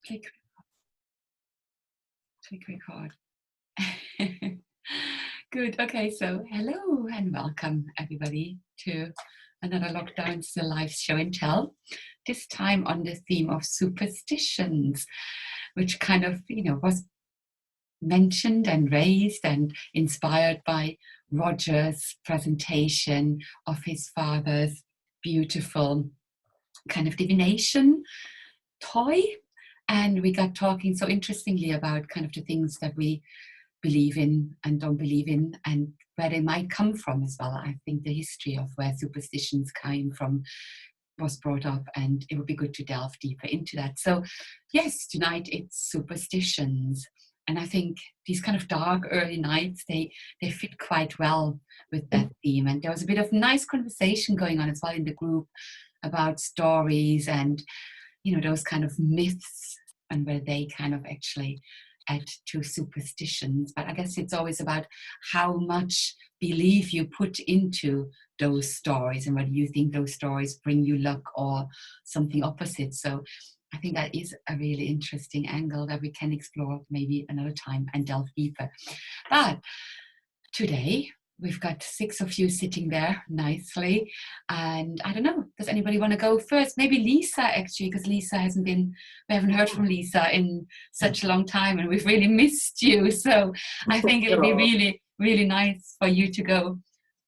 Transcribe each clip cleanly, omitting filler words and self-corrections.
Click, click record. Good. Okay, so hello and welcome everybody to another Lockdown Still Live show and tell. This time on the theme of superstitions, which kind of, was mentioned and raised and inspired by Roger's presentation of his father's beautiful kind of divination toy. And we got talking so interestingly about kind of the things that we believe in and don't believe in and where they might come from as well. I think the history of where superstitions came from was brought up, and it would be good to delve deeper into that. So yes, tonight it's superstitions. And I think these kind of dark early nights, they fit quite well with that theme. And there was a bit of nice conversation going on as well in the group about stories and those kind of myths and where they kind of actually add to superstitions. But I guess it's always about how much belief you put into those stories and whether you think those stories bring you luck or something opposite. So I think that is a really interesting angle that we can explore maybe another time and delve deeper. But today, we've got 6 of you sitting there nicely. And I don't know, does anybody want to go first? Maybe Lisa, actually, because Lisa we haven't heard from Lisa in such a long time and we've really missed you. So I think it'll be really, really nice for you to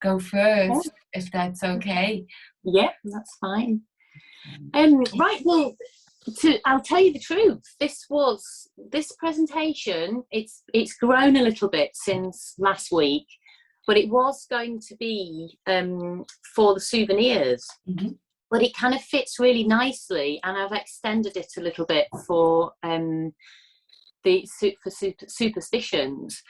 go first, if that's okay. Yeah, that's fine. Right, well, I'll tell you the truth. This presentation, it's grown a little bit since last week. But it was going to be for the souvenirs, but it kind of fits really nicely, and I've extended it a little bit for superstitions.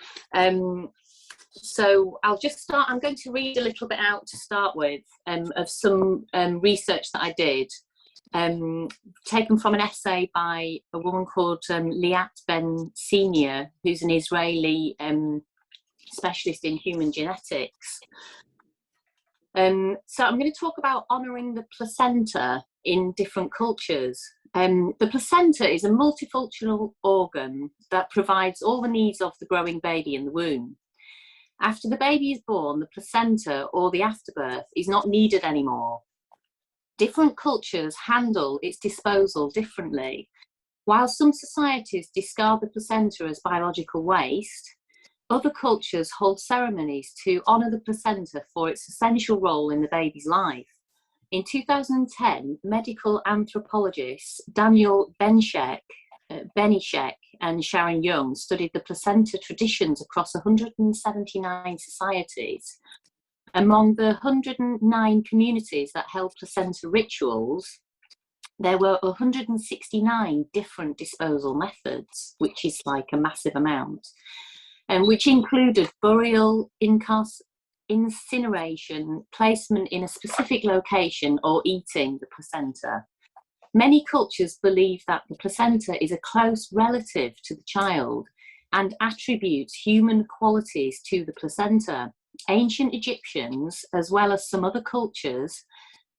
So I'll just start. I'm going to read a little bit out to start with of some research that I did, taken from an essay by a woman called Liat Ben Senior, who's an Israeli specialist in human genetics. So I'm going to talk about honouring the placenta in different cultures. The placenta is a multifunctional organ that provides all the needs of the growing baby in the womb. After the baby is born, the placenta or the afterbirth is not needed anymore. Different cultures handle its disposal differently. While some societies discard the placenta as biological waste, other cultures hold ceremonies to honour the placenta for its essential role in the baby's life. In 2010, medical anthropologists Daniel Benishek and Sharon Young studied the placenta traditions across 179 societies. Among the 109 communities that held placenta rituals, there were 169 different disposal methods, which is like a massive amount. And which included burial, incineration, placement in a specific location, or eating the placenta. Many cultures believe that the placenta is a close relative to the child and attributes human qualities to the placenta. Ancient Egyptians, as well as some other cultures,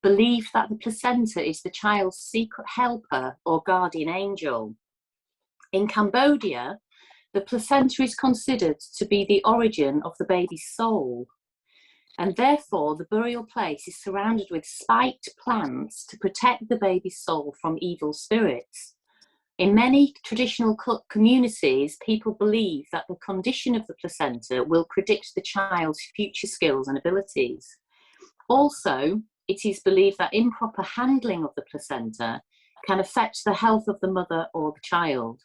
believe that the placenta is the child's secret helper or guardian angel. In Cambodia, the placenta is considered to be the origin of the baby's soul, and therefore the burial place is surrounded with spiked plants to protect the baby's soul from evil spirits. In many traditional communities, people believe that the condition of the placenta will predict the child's future skills and abilities. Also, it is believed that improper handling of the placenta can affect the health of the mother or the child.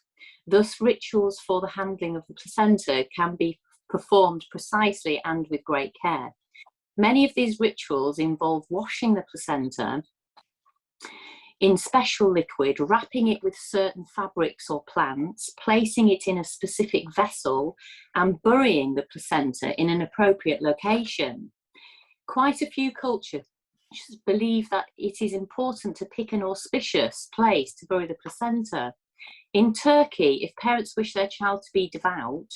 Thus, rituals for the handling of the placenta can be performed precisely and with great care. Many of these rituals involve washing the placenta in special liquid, wrapping it with certain fabrics or plants, placing it in a specific vessel, and burying the placenta in an appropriate location. Quite a few cultures believe that it is important to pick an auspicious place to bury the placenta. In Turkey, if parents wish their child to be devout,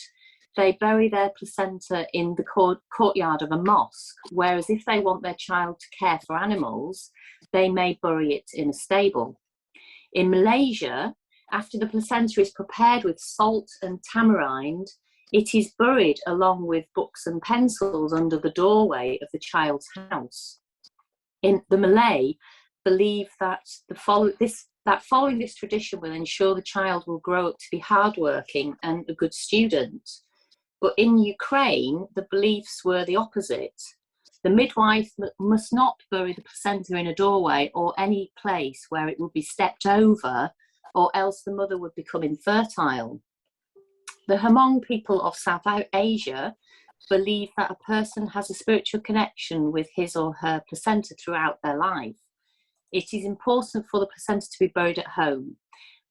they bury their placenta in the courtyard of a mosque, whereas if they want their child to care for animals, they may bury it in a stable. In Malaysia, After the placenta is prepared with salt and tamarind, it is buried along with books and pencils under the doorway of the child's house. In the Malay believe that following this tradition will ensure the child will grow up to be hardworking and a good student. But in Ukraine, the beliefs were the opposite. The midwife must not bury the placenta in a doorway or any place where it would be stepped over, or else the mother would become infertile. The Hmong people of South Asia believe that a person has a spiritual connection with his or her placenta throughout their life. It is important for the placenta to be buried at home.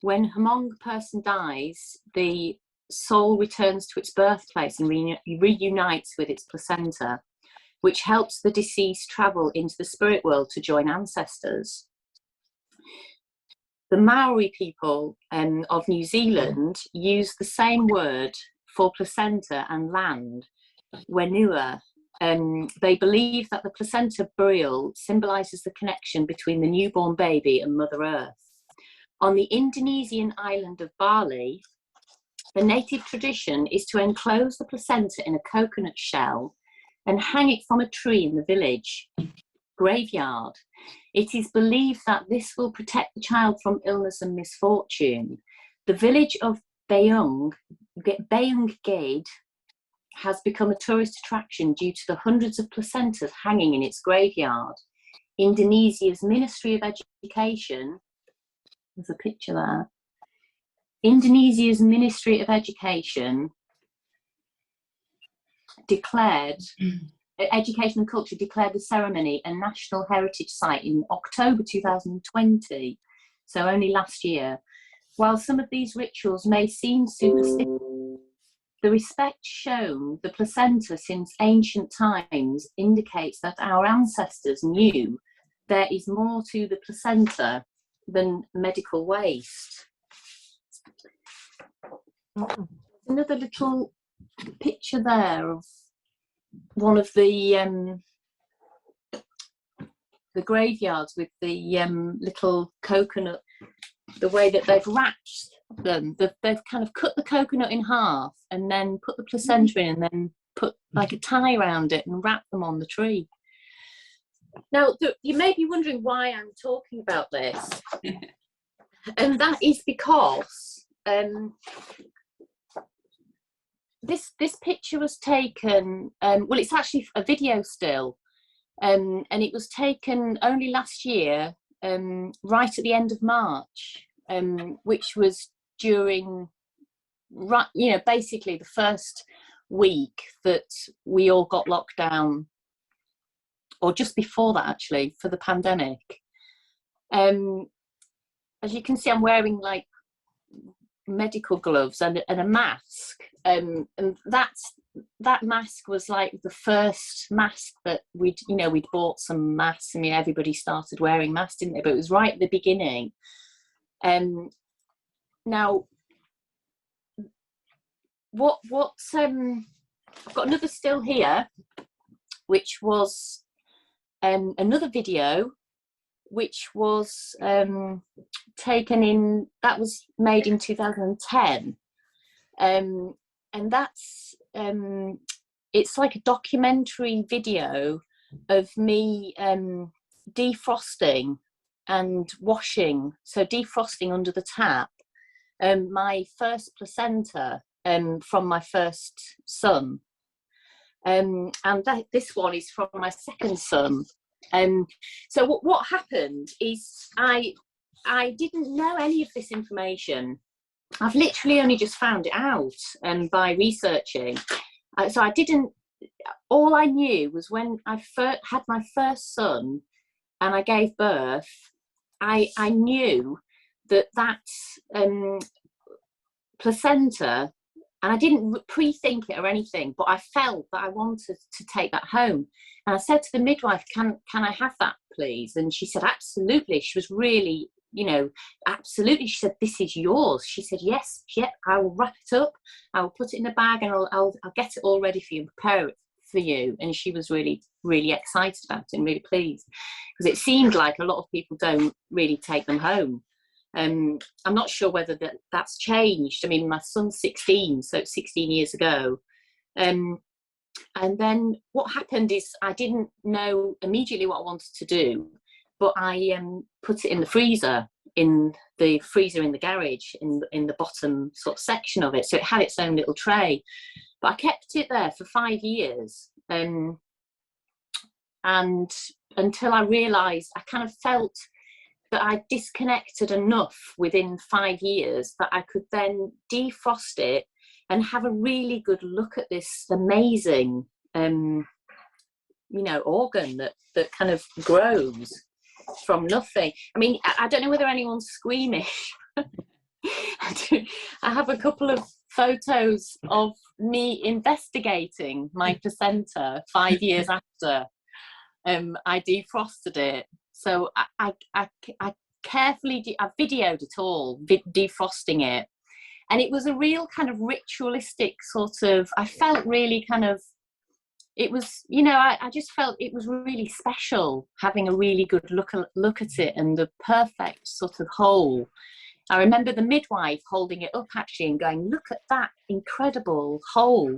When a Hmong person dies, the soul returns to its birthplace and reunites with its placenta, which helps the deceased travel into the spirit world to join ancestors. The Maori people of New Zealand use the same word for placenta and land, wenua. They believe that the placenta burial symbolises the connection between the newborn baby and Mother Earth. On the Indonesian island of Bali, the native tradition is to enclose the placenta in a coconut shell and hang it from a tree in the village graveyard. It is believed that this will protect the child from illness and misfortune. The village of Bayung Gade has become a tourist attraction due to the hundreds of placentas hanging in its graveyard. Indonesia's Ministry of Education, there's a picture there. Indonesia's Ministry of Education declared Education and Culture declared the ceremony a National Heritage Site in October 2020, so only last year. While some of these rituals may seem superstitious, the respect shown the placenta since ancient times indicates that our ancestors knew there is more to the placenta than medical waste. Another little picture there of one of the graveyards with the little coconut, the way that they've wrapped them. They've kind of cut the coconut in half and then put the placenta in and then put like a tie around it and wrap them on the tree. Now, you may be wondering why I'm talking about this. And that is because this picture was taken, well, it's actually a video still, and it was taken only last year, right at the end of March, which was during, basically the first week that we all got locked down, or just before that actually, for the pandemic. As you can see, I'm wearing like medical gloves and a mask, and that mask was like the first mask that we'd bought some masks. I mean, everybody started wearing masks, didn't they? But it was right at the beginning. Now, I've got another still here, which was another video, which was that was made in 2010, and that's it's like a documentary video of me defrosting and washing, so defrosting under the tap, my first placenta from my first son, and this one is from my second son. So what happened is I didn't know any of this information. I've literally only just found it out by researching. So all I knew was when I had my first son and I gave birth, I knew that placenta, and I didn't pre-think it or anything, but I felt that I wanted to take that home. And I said to the midwife, can I have that, please? And she said, absolutely. She was really, absolutely. She said, this is yours. She said, yes, I will wrap it up. I will put it in a bag and I'll get it all ready for you and prepare it for you. And she was really, really excited about it and really pleased, because it seemed like a lot of people don't really take them home. I'm not sure whether that's changed. I mean, my son's 16, so it's 16 years ago. And then what happened is I didn't know immediately what I wanted to do, but I put it in the freezer in the garage, in the bottom sort of section of it. So it had its own little tray. But I kept it there for 5 years. And until I realised, I kind of felt that I disconnected enough within 5 years that I could then defrost it and have a really good look at this amazing, organ that kind of grows from nothing. I mean, I don't know whether anyone's squeamish. I have a couple of photos of me investigating my placenta 5 years after I defrosted it. So I carefully, I videoed it all, defrosting it. And it was a real kind of ritualistic sort of, I felt really kind of, it was, I just felt it was really special having a really good look at it, and the perfect sort of whole. I remember the midwife holding it up actually and going, look at that incredible hole,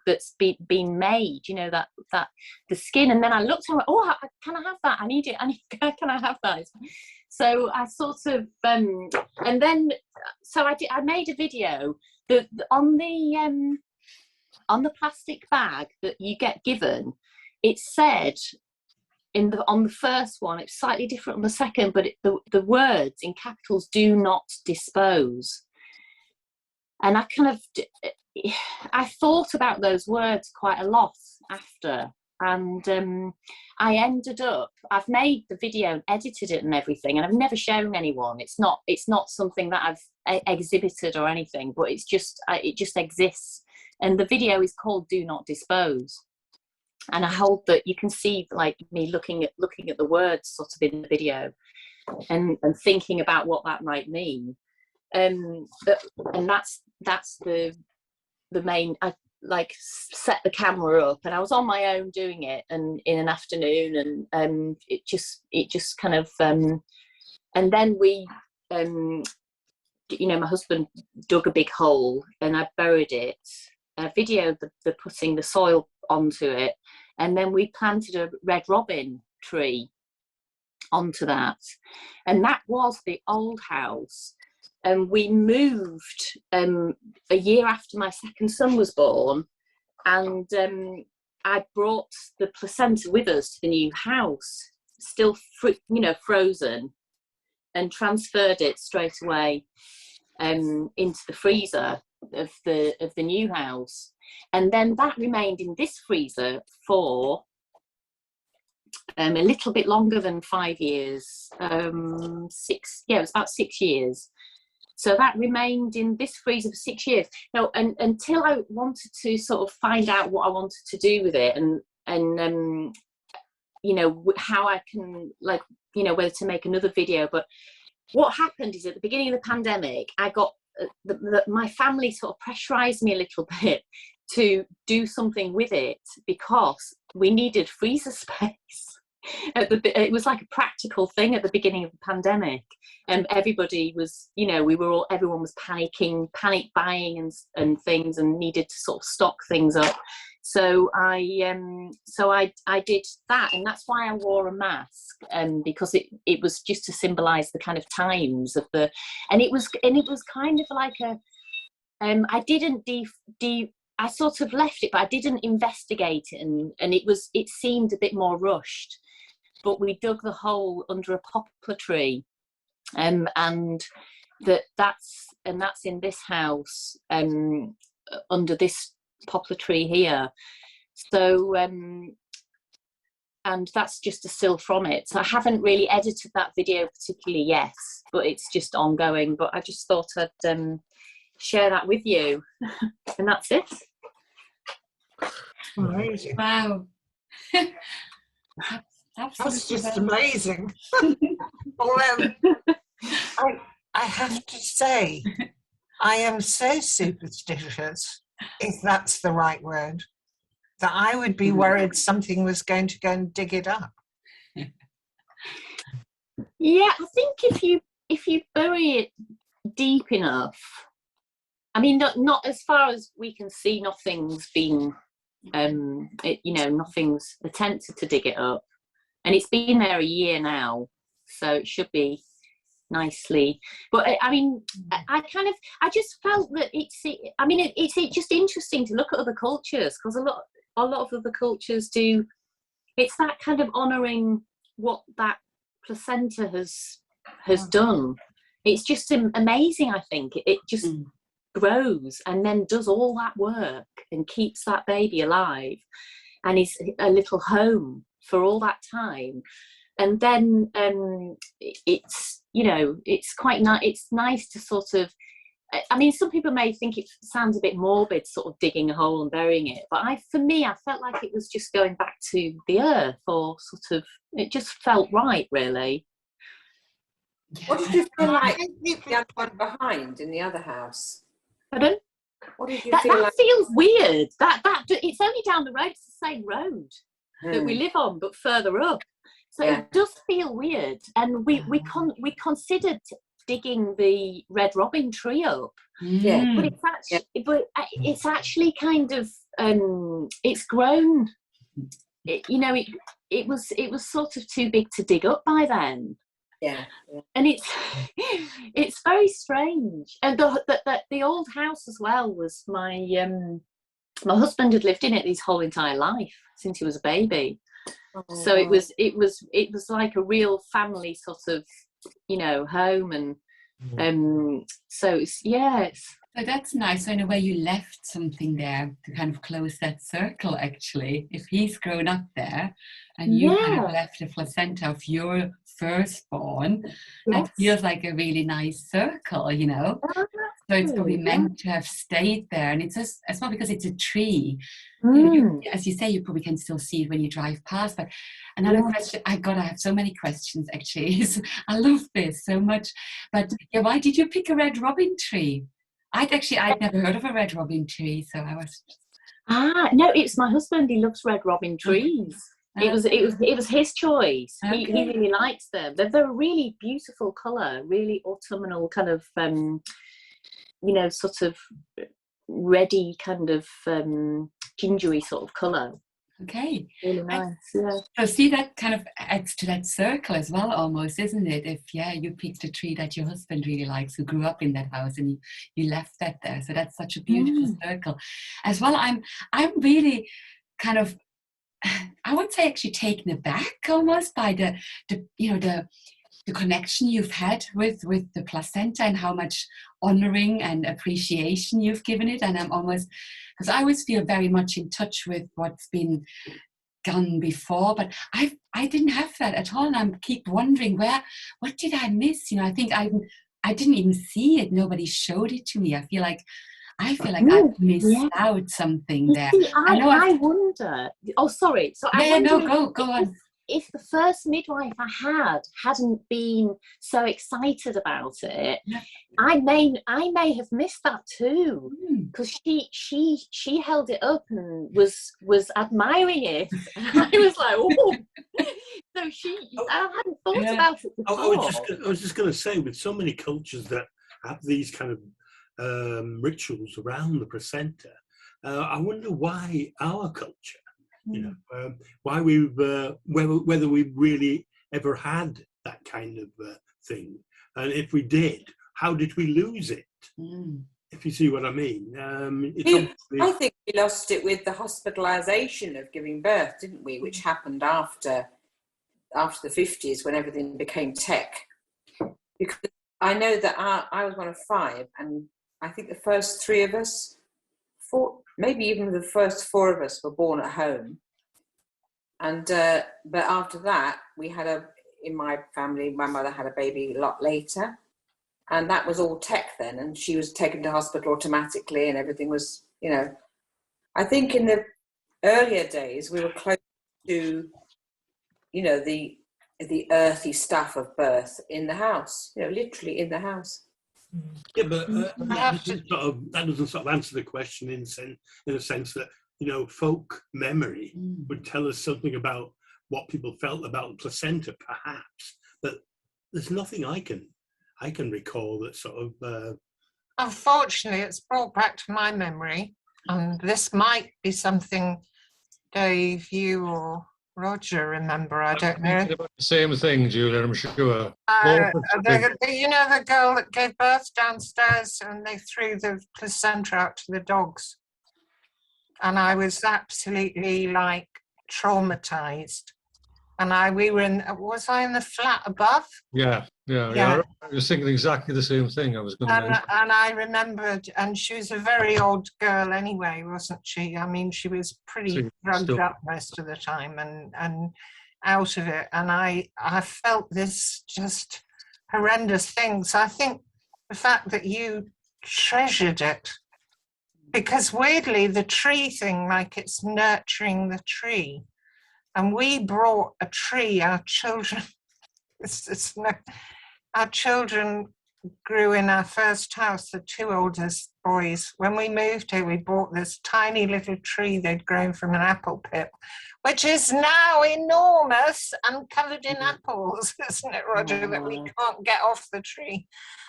that's been made, that the skin. And then I looked and I went, oh, can I have that? I need it. Can I have that? So I sort of, and then, so I made a video that on the plastic bag that you get given, it said, on the first one, it's slightly different on the second, but the words in capitals, do not dispose. And I thought about those words quite a lot after, and I've made the video and edited it and everything, and I've never shown anyone. It's not something that I've exhibited or anything, but it just exists. And the video is called Do Not Dispose. And I hope that you can see like me looking at the words sort of in the video and thinking about what that might mean. And that's the main. I like set the camera up, and I was on my own doing it, and in an afternoon, and it just kind of and then we my husband dug a big hole and I buried it. I videoed the putting the soil onto it, and then we planted a red robin tree onto that, and that was the old house. And we moved a year after my second son was born, and I brought the placenta with us to the new house, still frozen, and transferred it straight away into the freezer of the new house. And then that remained in this freezer for a little bit longer than 5 years. It was about 6 years. So that remained in this freezer for 6 years. Now, and until I wanted to sort of find out what I wanted to do with it, and how I can, whether to make another video. But what happened is at the beginning of the pandemic, I got my family sort of pressurized me a little bit to do something with it because we needed freezer space. It was like a practical thing at the beginning of the pandemic, and everybody was, everyone was panic buying and things, and needed to sort of stock things up. So I did that, and that's why I wore a mask, because it was just to symbolise the kind of times of and it was kind of like I didn't I sort of left it, but I didn't investigate it, and it seemed a bit more rushed. But we dug the hole under a poplar tree, and that's in this house, under this poplar tree here. So and that's just a still from it. So I haven't really edited that video particularly yet, but it's just ongoing. But I just thought I'd share that with you, and that's it. Amazing. Wow. That's just amazing. Although I have to say, I am so superstitious, if that's the right word, that I would be worried something was going to go and dig it up. Yeah, I think if you if you bury it deep enough, I mean, not as far as we can see, nothing's been, nothing's attempted to dig it up, and it's been there a year now, so it should be nicely. But I mean, I just felt that it's just interesting to look at other cultures, because a lot of other cultures do. It's that kind of honouring what that placenta has done. It's just amazing. I think it just grows and then does all that work and keeps that baby alive and is a little home for all that time. And then it's quite nice. It's nice to sort of, I mean, some people may think it sounds a bit morbid, sort of digging a hole and burying it, but for me, I felt like it was just going back to the earth, or sort of, it just felt right, really. What did you feel like the other one behind in the other house? Pardon? What did you that feel that like? feels weird. That it's only down the road. It's the same road that we live on, but further up. So it does feel weird. And we considered digging the red robin tree up. Yeah. But it's actually kind of it's grown. It was sort of too big to dig up by then. Yeah. And it's very strange. And the old house as well was my husband had lived in it his whole entire life since he was a baby. Oh. So it was like a real family sort of, home, and so it's. So that's nice. So in a way, you left something there to kind of close that circle, actually. If he's grown up there and you kind of left the placenta of your firstborn, that feels like a really nice circle, So it's probably meant to have stayed there. And it's not because it's a tree. As you say, you probably can still see it when you drive past. But another question, I have so many questions, actually. I love this so much. But why did you pick a red robin tree? I'd never heard of a red robin tree, so I was. No, it's my husband. He loves red robin trees. It was his choice. Okay. He really likes them. They're a really beautiful colour, really autumnal kind of, sort of reddy kind of gingery sort of colour. Okay. Really nice, yeah. So see, that kind of adds to that circle as well, almost, isn't it? If you picked a tree that your husband really likes, who grew up in that house, and you left that there. So that's such a beautiful circle. As well, I'm really kind of, I would say, actually taken aback almost by the connection you've had with the placenta and how much honouring and appreciation you've given it. And I'm almost, because I always feel very much in touch with what's been done before, but I didn't have that at all, and I keep wondering what did I miss? I think I didn't even see it. Nobody showed it to me. I feel like I've missed out something there. I wonder. Oh, sorry. So I wonder go on. If the first midwife I hadn't been so excited about it, I may have missed that too, because she held it up and was admiring it. I was like, oh. So I hadn't thought about it before. I was just going to say, with so many cultures that have these kind of rituals around the placenta, I wonder why our culture. Why whether we really ever had that kind of thing, and if we did, how did we lose it? If you see what I mean. I think we lost it with the hospitalisation of giving birth, didn't we? Which happened after the 50s, when everything became tech. Because I know that I was one of 5, and I think the first 3 of us, 4, maybe even the first 4 of us, were born at home. And but after that, we had in my family, my mother had a baby a lot later, and that was all tech then, and she was taken to hospital automatically, and everything was, I think in the earlier days we were close to, the earthy stuff of birth in the house, literally in the house. Yeah, but that doesn't sort of answer the question in a sense that, folk memory would tell us something about what people felt about the placenta, perhaps. But there's nothing I can I can recall that sort of. Unfortunately, it's brought back to my memory, and this might be something, Dave, you or Roger remember. I don't know. About the same thing, Julian, I'm sure. You know the girl that gave birth downstairs and they threw the placenta out to the dogs, and I was absolutely like traumatized. And we were in. Was I in the flat above? Yeah. I was thinking exactly the same thing. I was going to mention. And I remembered, and she was a very odd girl anyway, wasn't she? I mean, she was pretty drugged up most of the time and out of it. And I felt this just horrendous thing. So I think the fact that you treasured it, because weirdly, the tree thing, like it's nurturing the tree. And we brought a tree, our children, our children grew in our first house, the two oldest boys. When we moved here, we bought this tiny little tree they'd grown from an apple pip, which is now enormous and covered in apples, isn't it, Roger, that we can't get off the tree.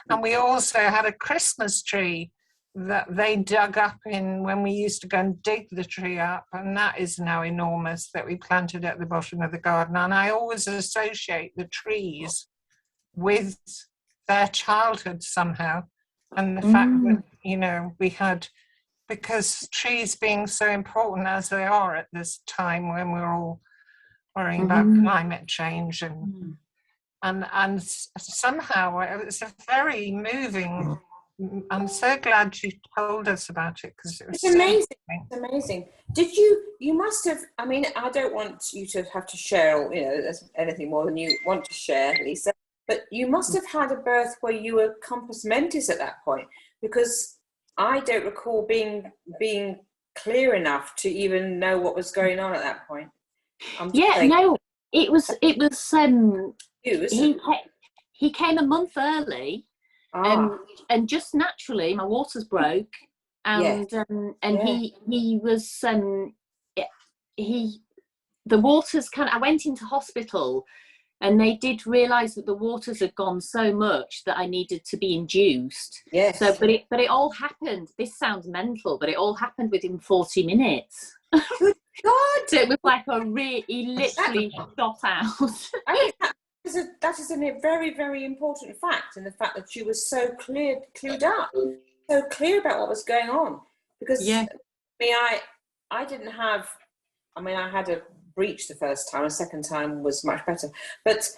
And we also had a Christmas tree that they dug up in when we used to go and dig the tree up, and that is now enormous, that we planted at the bottom of the garden. And I always associate the trees with their childhood somehow, and the fact that, you know, we had, because trees being so important as they are at this time when we're all worrying about climate change and somehow it was a very moving. I'm so glad you told us about it, because it was amazing. It's amazing. Did you must have, I mean, I don't want you to have to share, you know, anything more than you want to share, Lisa, but you must have had a birth where you were compos mentis at that point, because I don't recall being clear enough to even know what was going on at that point. It was he came a month early. And just naturally, my waters broke, and he was the waters I went into hospital, and they did realise that the waters had gone so much that I needed to be induced. Yes. So, but it all happened. This sounds mental, but it all happened within 40 minutes. Good God! So it was like he literally shot out. That is a very, very important fact, and the fact that she was so clued up, so clear about what was going on. Because I didn't have, I had a breach the first time, the second time was much better, but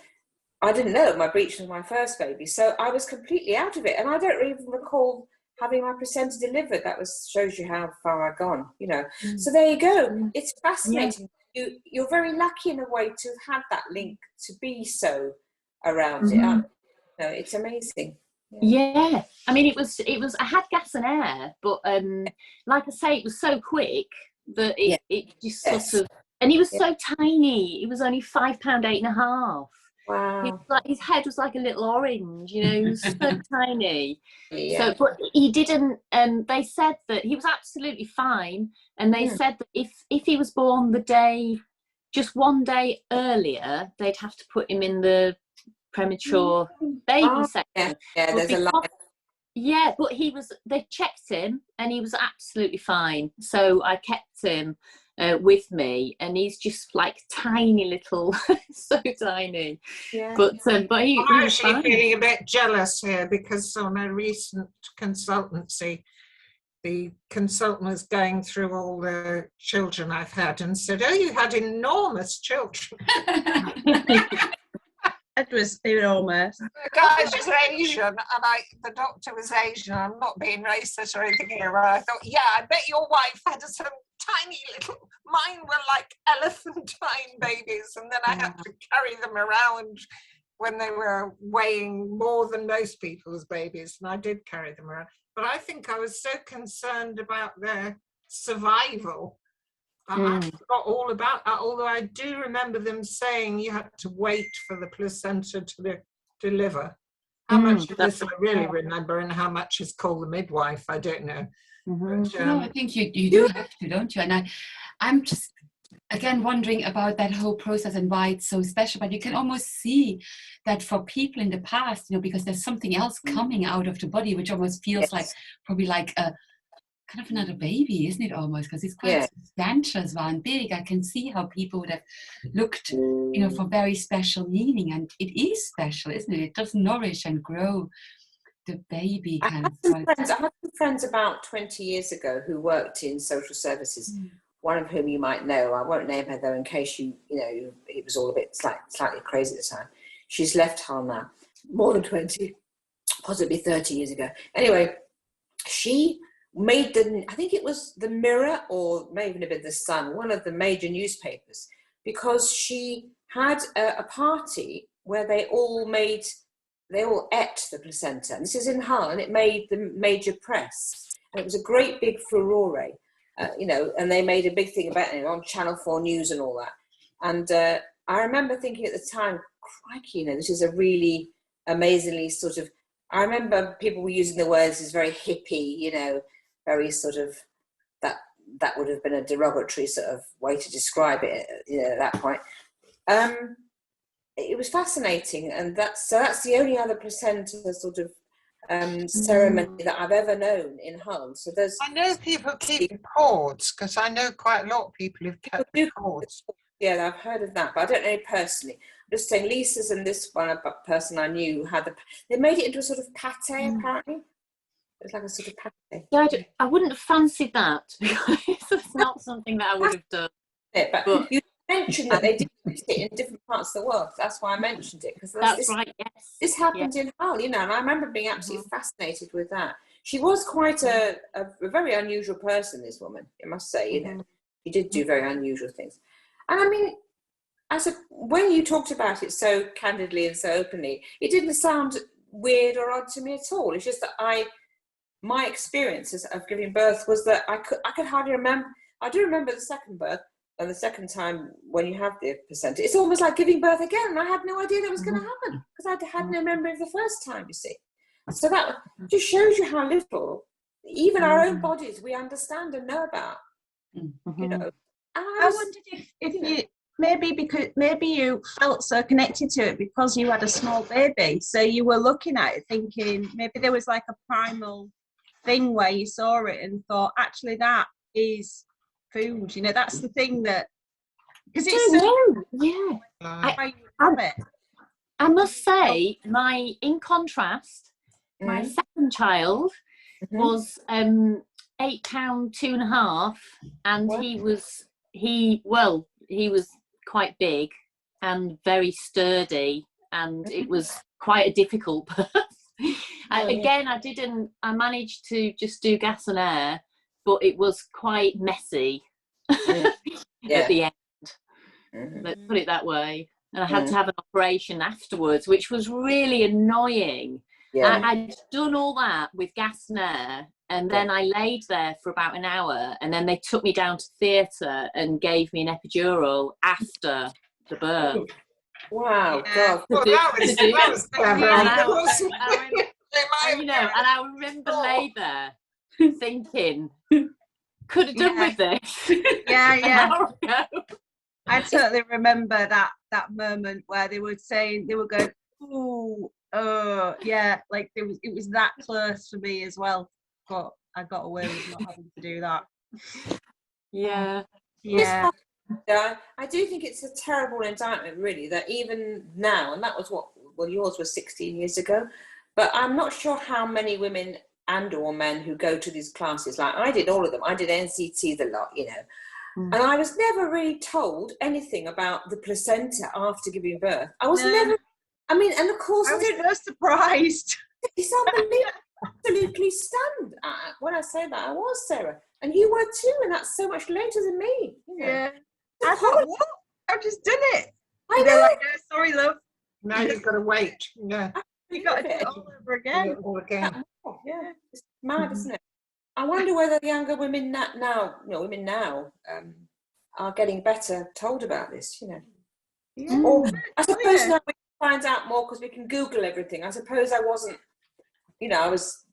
I didn't know my breach was my first baby, so I was completely out of it, and I don't even recall having my placenta delivered. That shows you how far I've gone, you know. So there you go. It's fascinating. You're very lucky in a way to have had that link, to be so around it. It's amazing. Yeah. I mean, it was. I had gas and air, but like I say, it was so quick that it just sort of. And he was so tiny. He was only £5, 8.5. Wow. His head was like a little orange, you know. He was so tiny. So, but he didn't. They said that he was absolutely fine, and they said that if he was born just one day earlier, they'd have to put him in the premature baby section. Yeah, there's a line. Yeah, but they checked him, and he was absolutely fine. So I kept him with me, and he's just like tiny little, so tiny. Yeah. But he I'm was actually fine. feeling a bit jealous here, because on a recent consultancy, the consultant was going through all the children I've had and said, "Oh, you had enormous children." It was enormous. The guy was Asian, and the doctor was Asian. I'm not being racist or anything here. I thought, yeah, I bet your wife had some tiny little. Mine were like elephantine babies, and then I had to carry them around when they were weighing more than most people's babies, and I did carry them around. But I think I was so concerned about their survival. I forgot all about that, although I do remember them saying you had to wait for the placenta to deliver. How much of this I really remember, and how much is called the midwife, I don't know. But, no, I think you do have to, don't you? And I'm just again, wondering about that whole process and why it's so special. But you can almost see that for people in the past, because there's something else coming out of the body, which almost feels like probably like a kind of another baby, isn't it, almost? Because it's quite substantial as well and big. I can see how people would have looked, for very special meaning, and it is special, isn't it? It does nourish and grow the baby. I had some friends about 20 years ago who worked in social services. One of whom you might know. I won't name her though, in case it was all a bit slightly crazy at the time. She's left Hull now, more than 20, possibly 30 years ago. Anyway, she made I think it was the Mirror, or maybe even a bit the Sun, one of the major newspapers, because she had a party where they all ate the placenta. And this is in Hull, and it made the major press. And it was a great big furore, and they made a big thing about it on Channel 4 News and all that. And I remember thinking at the time, crikey, this is a really amazingly sort of, I remember people were using the words, this is very hippie, very sort of, that would have been a derogatory sort of way to describe it, at that point. It was fascinating, and that's the only other placenta sort of ceremony that I've ever known in Hull. So I know people keep cords, because I know quite a lot of people who've kept cords. Yeah, I've heard of that, but I don't know personally. I'm just saying, Lisa's and this one person I knew they made it into a sort of pate, apparently. It was like a sort of pate. Yeah, I wouldn't have fancied that, because it's not something that I would have done. But you mentioned that they did it in different parts of the world. That's why I mentioned it, because that's right. Yes, this happened in Hull, and I remember being absolutely fascinated with that. She was quite a very unusual person, this woman, I must say. She did do very unusual things, and I mean, when you talked about it so candidly and so openly, it didn't sound weird or odd to me at all. It's just that my experiences of giving birth was that I could hardly remember. I do remember the second birth. And the second time when you have the placenta, it's almost like giving birth again. And I had no idea that was going to happen, because I had no memory of the first time, you see. So that just shows you how little, even our own bodies, we understand and know about. I wondered if you, maybe you felt so connected to it because you had a small baby. So you were looking at it thinking, maybe there was like a primal thing where you saw it and thought, actually, that is food, that's the thing that, because it's I must say, in contrast, my second child was 8 pound 2.5, and he was quite big and very sturdy, and it was quite a difficult birth. I managed to just do gas and air, but it was quite messy at the end. Let's put it that way. And I had to have an operation afterwards, which was really annoying. I'd done all that with gas and air, and then I laid there for about an hour, and then they took me down to theatre and gave me an epidural after the birth. Wow, God. Well, that was clever. And I remember lay there thinking, could have done with this. I totally remember that moment where they were going, ooh, like it was that close for me as well, but I got away with not having to do that. Yeah. I do think it's a terrible indictment, really, that even now, and that was yours was 16 years ago, but I'm not sure how many women and or men who go to these classes, like I did all of them. I did NCT the lot, and I was never really told anything about the placenta after giving birth. I was never, and of course I was so surprised. It's unbelievable. Absolutely stunned. When I say that, I was, Sarah, and you were too, and that's so much later than me. Yeah. I thought, what? I've just done it. I know. Like, no, sorry, love. Now you've got to wait. Yeah. You got to do it all over again. Yeah, it's mad, isn't it? I wonder whether younger women now are getting better told about this. Yeah. Or I suppose now we find out more because we can Google everything. I suppose I wasn't. I was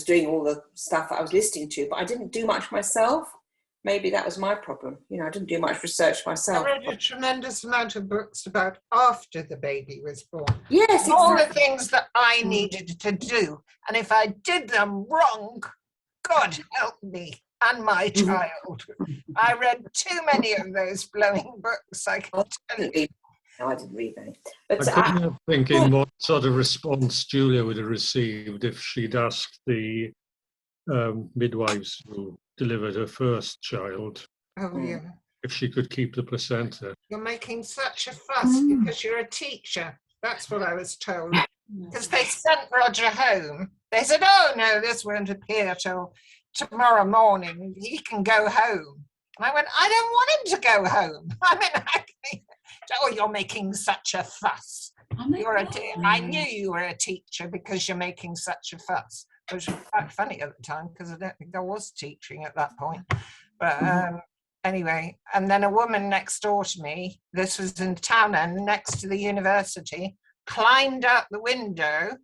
doing all the stuff that I was listening to, but I didn't do much myself. maybe that was my problem. You know, I didn't do much research I myself. read a tremendous amount of books about after the baby was born. Yes, All the exactly. things that I needed to do. And if I did them wrong, God help me and my child. I read too many of those blowing books, I can tell you. No, I didn't read any. I But couldn't help thinking what sort of response Julia would have received if she'd asked the midwives who delivered her first child Oh, yeah. if she could keep the placenta. You're making such a fuss because you're a teacher. That's what I was told. Because they sent Roger home. They said, oh, no, this won't appear till tomorrow morning. He can go home. And I went, I don't want him to go home. I'm in agony. Oh, you're making such a fuss. I knew you were a teacher because you're making such a fuss. Which was quite funny at the time because I don't think I was teaching at that point. But anyway, and then a woman next door to me, this was in town and next to the university, climbed out the window,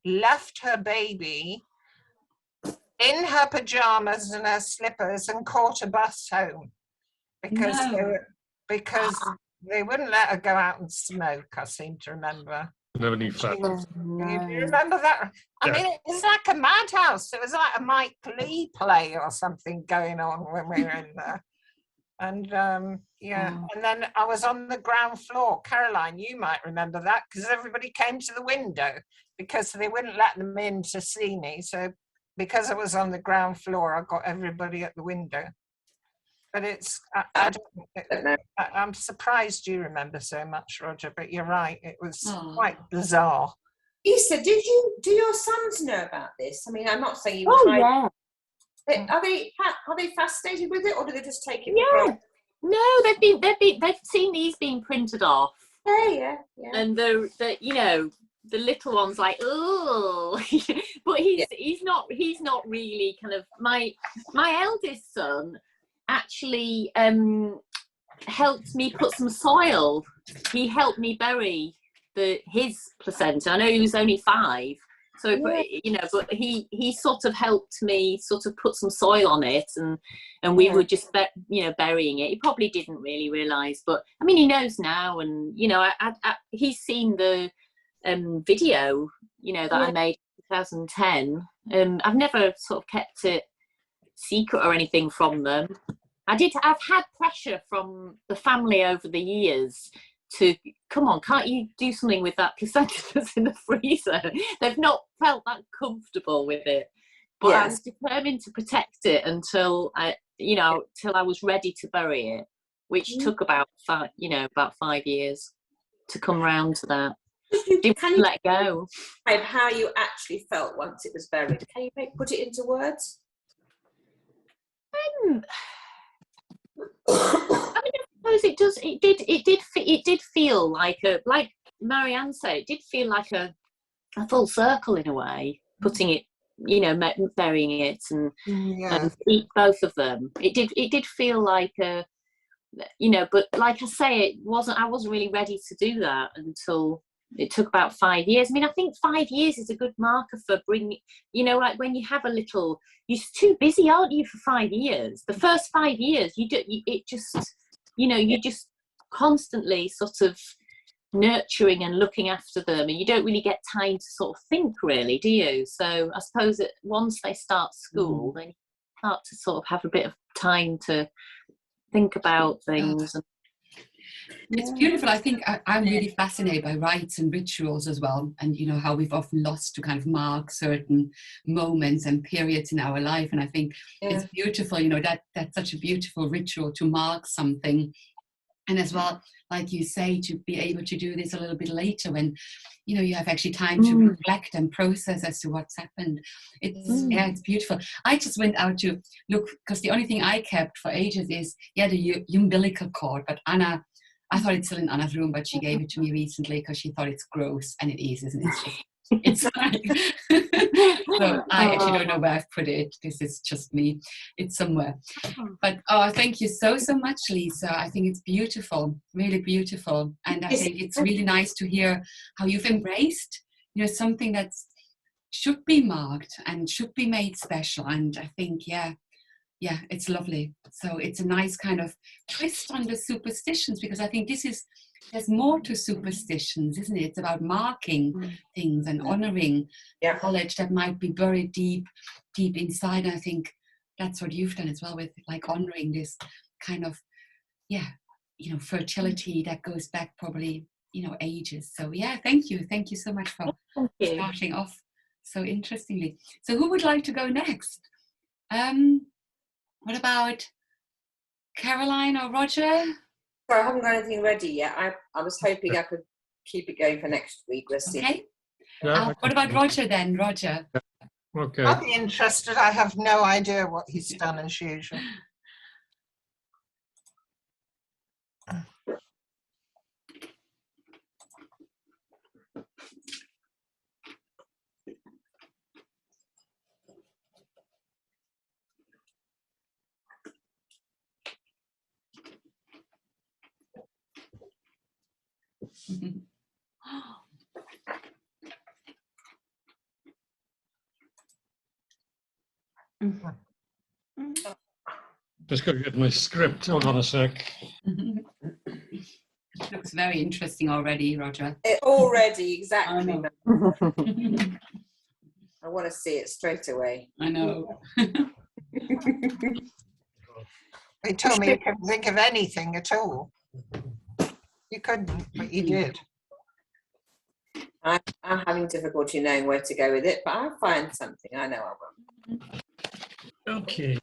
left her baby in her pajamas and her slippers and caught a bus home because they wouldn't let her go out and smoke, I seem to remember. Never any fact. Do you remember that? I mean, it was like a madhouse. It was like a Mike Lee play or something going on when we were in there. And and then I was on the ground floor. Caroline, you might remember that because everybody came to the window because they wouldn't let them in to see me. So because I was on the ground floor, I got everybody at the window. But I'm surprised you remember so much, Roger, but you're right. It was quite bizarre. Issa, do your sons know about this? I mean, I'm not saying you yeah. Are they fascinated with it, or do they just take it? Yeah. No, they've seen these being printed off. Yeah. And the little one's like, oh, but he's not really kind of my eldest son actually helped me put some soil. He helped me bury his placenta. I know he was only 5, so but he sort of helped me sort of put some soil on it, and we were just burying it. He probably didn't really realise, but I mean he knows now, and he's seen the video that I made in 2010. I've never sort of kept it secret or anything from them. I've had pressure from the family over the years to, come on, can't you do something with that placenta that's in the freezer? They've not felt that comfortable with it. But I was determined to protect it until I was ready to bury it, which took about 5 years to come round to that. Can you let go? How you actually felt once it was buried? Can you put it into words? I mean, I suppose it does. It did feel like Marianne said. It did feel like a full circle in a way. Putting it, burying it, and eat both of them. It did feel like a, But like I say, I wasn't really ready to do that until it took about 5 years. I mean, I think 5 years is a good marker for bringing, like when you have a little, you're too busy, aren't you, for 5 years? The first 5 years, you're just constantly sort of nurturing and looking after them, and you don't really get time to sort of think, really, do you? So I suppose that once they start school, then you start to sort of have a bit of time to think about things. It's beautiful. I think I'm really fascinated by rites and rituals as well, and how we've often lost to kind of mark certain moments and periods in our life. And I think it's beautiful, that's such a beautiful ritual to mark something, and as well, like you say, to be able to do this a little bit later when you have actually time to reflect and process as to what's happened. It's beautiful. I just went out to look because the only thing I kept for ages is the umbilical cord, but Anna, I thought it's still in Anna's room, but she gave it to me recently because she thought it's gross, and it is, isn't it? It's like, so I actually don't know where I've put it. This is just me. It's somewhere. But thank you so much, Lisa. I think it's beautiful, really beautiful, and I think it's really nice to hear how you've embraced, something that should be marked and should be made special. And I think, yeah, it's lovely. So it's a nice kind of twist on the superstitions, because I think there's more to superstitions, isn't it? It's about marking things and honoring knowledge that might be buried deep inside. And I think that's what you've done as well, with like honoring this kind of, fertility that goes back probably, ages. So yeah, thank you so much for starting off so interestingly. So who would like to go next? What about Caroline or Roger? So I haven't got anything ready yet. I was hoping I could keep it going for next week. We'll see. Okay. Yeah, What about Roger then? Roger. Okay. I'll be interested. I have no idea what he's done as usual. Just got to get my script. Hold on a sec. Looks very interesting already, Roger. Already, exactly. I I want to see it straight away. know. They told me you couldn't think of anything at all. You couldn't, but you did. I'm having difficulty knowing where to go with it, but I'll find something. I know I will. Okay.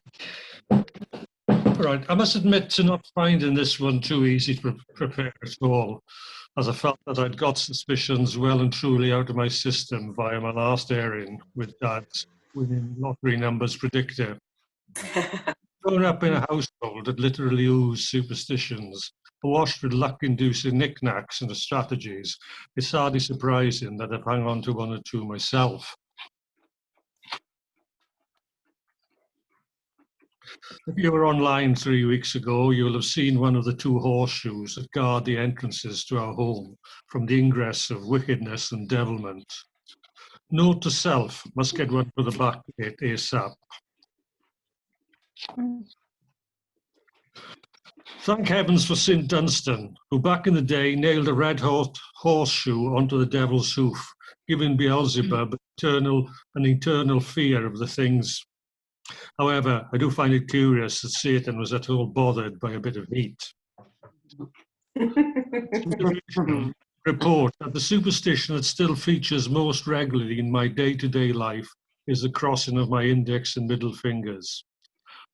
Right. I must admit to not finding this one too easy to prepare at all, as I felt that I'd got suspicions well and truly out of my system via my last airing with Dad's winning lottery numbers predictor. Growing up in a household that literally oozed superstitions, washed with luck-inducing knickknacks and strategies, it's hardly surprising that I've hung on to one or two myself. If you were online 3 weeks ago, you'll have seen one of the two horseshoes that guard the entrances to our home from the ingress of wickedness and devilment. Note to self, must get one for the back gate ASAP. Thank heavens for St. Dunstan, who back in the day nailed a red-hot horseshoe onto the devil's hoof, giving Beelzebub an eternal fear of the things. However, I do find it curious that Satan was at all bothered by a bit of heat. Report that the superstition that still features most regularly in my day-to-day life is the crossing of my index and middle fingers.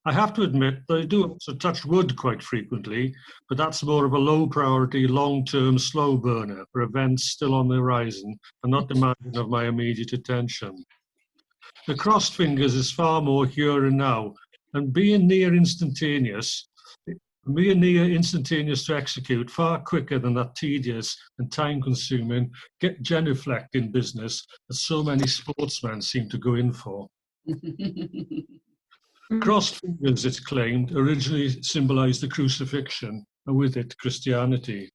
I have to admit that I do also touch wood quite frequently, but that's more of a low-priority, long-term slow burner for events still on the horizon and not demanding of my immediate attention. The crossed fingers is far more here and now, and being near instantaneous to execute far quicker than that tedious and time-consuming genuflecting business that so many sportsmen seem to go in for. Crossed fingers, it's claimed, originally symbolized the crucifixion, and with it, Christianity.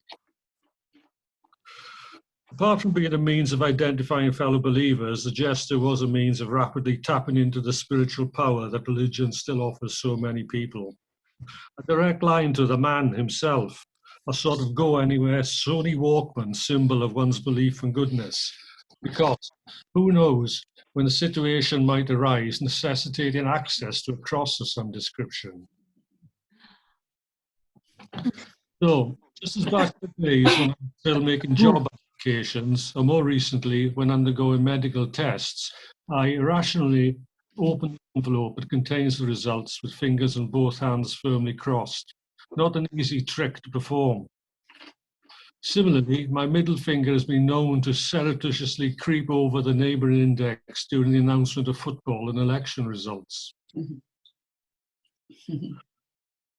Apart from being a means of identifying fellow believers, the gesture was a means of rapidly tapping into the spiritual power that religion still offers so many people. A direct line to the man himself, a sort of go-anywhere Sony Walkman symbol of one's belief in goodness. Because, who knows, when a situation might arise necessitating access to a cross of some description. So, just as back in the days when I'm still making job applications, or more recently when undergoing medical tests, I irrationally open the envelope that contains the results with fingers and both hands firmly crossed. Not an easy trick to perform. Similarly, my middle finger has been known to surreptitiously creep over the neighbouring index during the announcement of football and election results.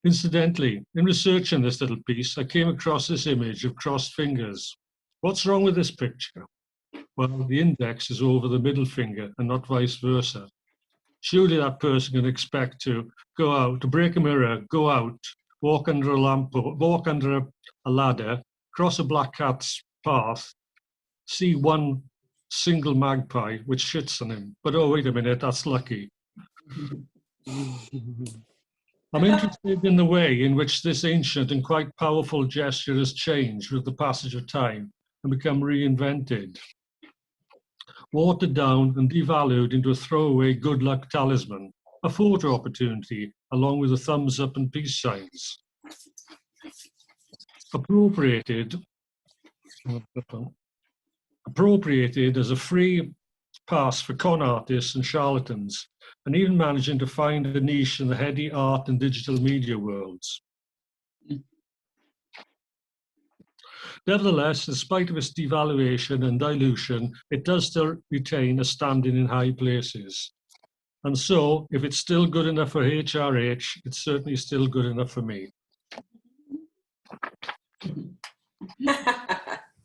Incidentally, in researching this little piece, I came across this image of crossed fingers. What's wrong with this picture? Well, the index is over the middle finger and not vice versa. Surely that person can expect to go out, to break a mirror, go out, walk under a lamp, walk under a ladder, cross a black cat's path, see one single magpie which shits on him. But oh, wait a minute, that's lucky. I'm interested in the way in which this ancient and quite powerful gesture has changed with the passage of time and become reinvented, watered down and devalued into a throwaway good luck talisman, a photo opportunity, along with the thumbs up and peace signs. Appropriated as a free pass for con artists and charlatans, and even managing to find a niche in the heady art and digital media worlds. Nevertheless, in spite of its devaluation and dilution, it does still retain a standing in high places. And so, if it's still good enough for HRH, it's certainly still good enough for me.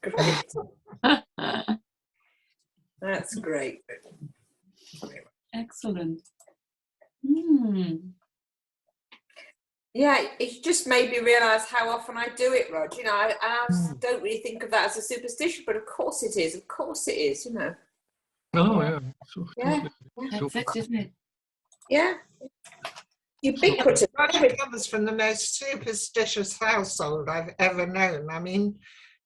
Great. That's great. Excellent. Yeah, it just made me realise how often I do it, Rod. You know, I don't really think of that as a superstition, but of course it is. Of course it is, you know. Oh, yeah. So, Yeah. That's it, isn't it? Yeah. Ubiquitous. Roger comes from the most superstitious household I've ever known. I mean,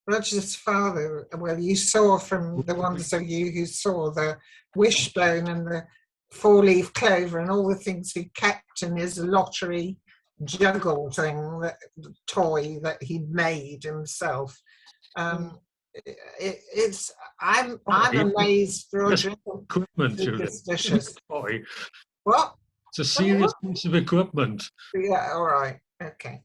Roger's father, well, you saw from the ones of you who saw the wishbone and the four-leaf clover and all the things he kept in his lottery juggle thing, that toy that he made himself. I'm amazed, Roger. Equipment, Superstitious. Boy, What? it's a serious piece of equipment. Yeah, all right, okay,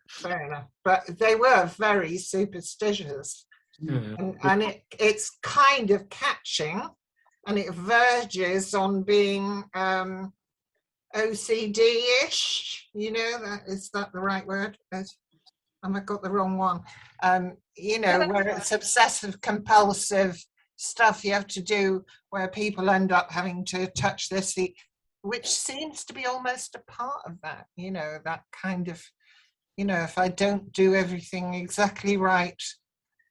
fair enough. But they were very superstitious, Yeah. and it's kind of catching, and it verges on being OCD-ish. You know, is that the right word? Have I got the wrong one? You know, where it's obsessive compulsive stuff you have to do, where people end up having to touch this, which seems to be almost a part of that, you know, that kind of, you know, if I don't do everything exactly right,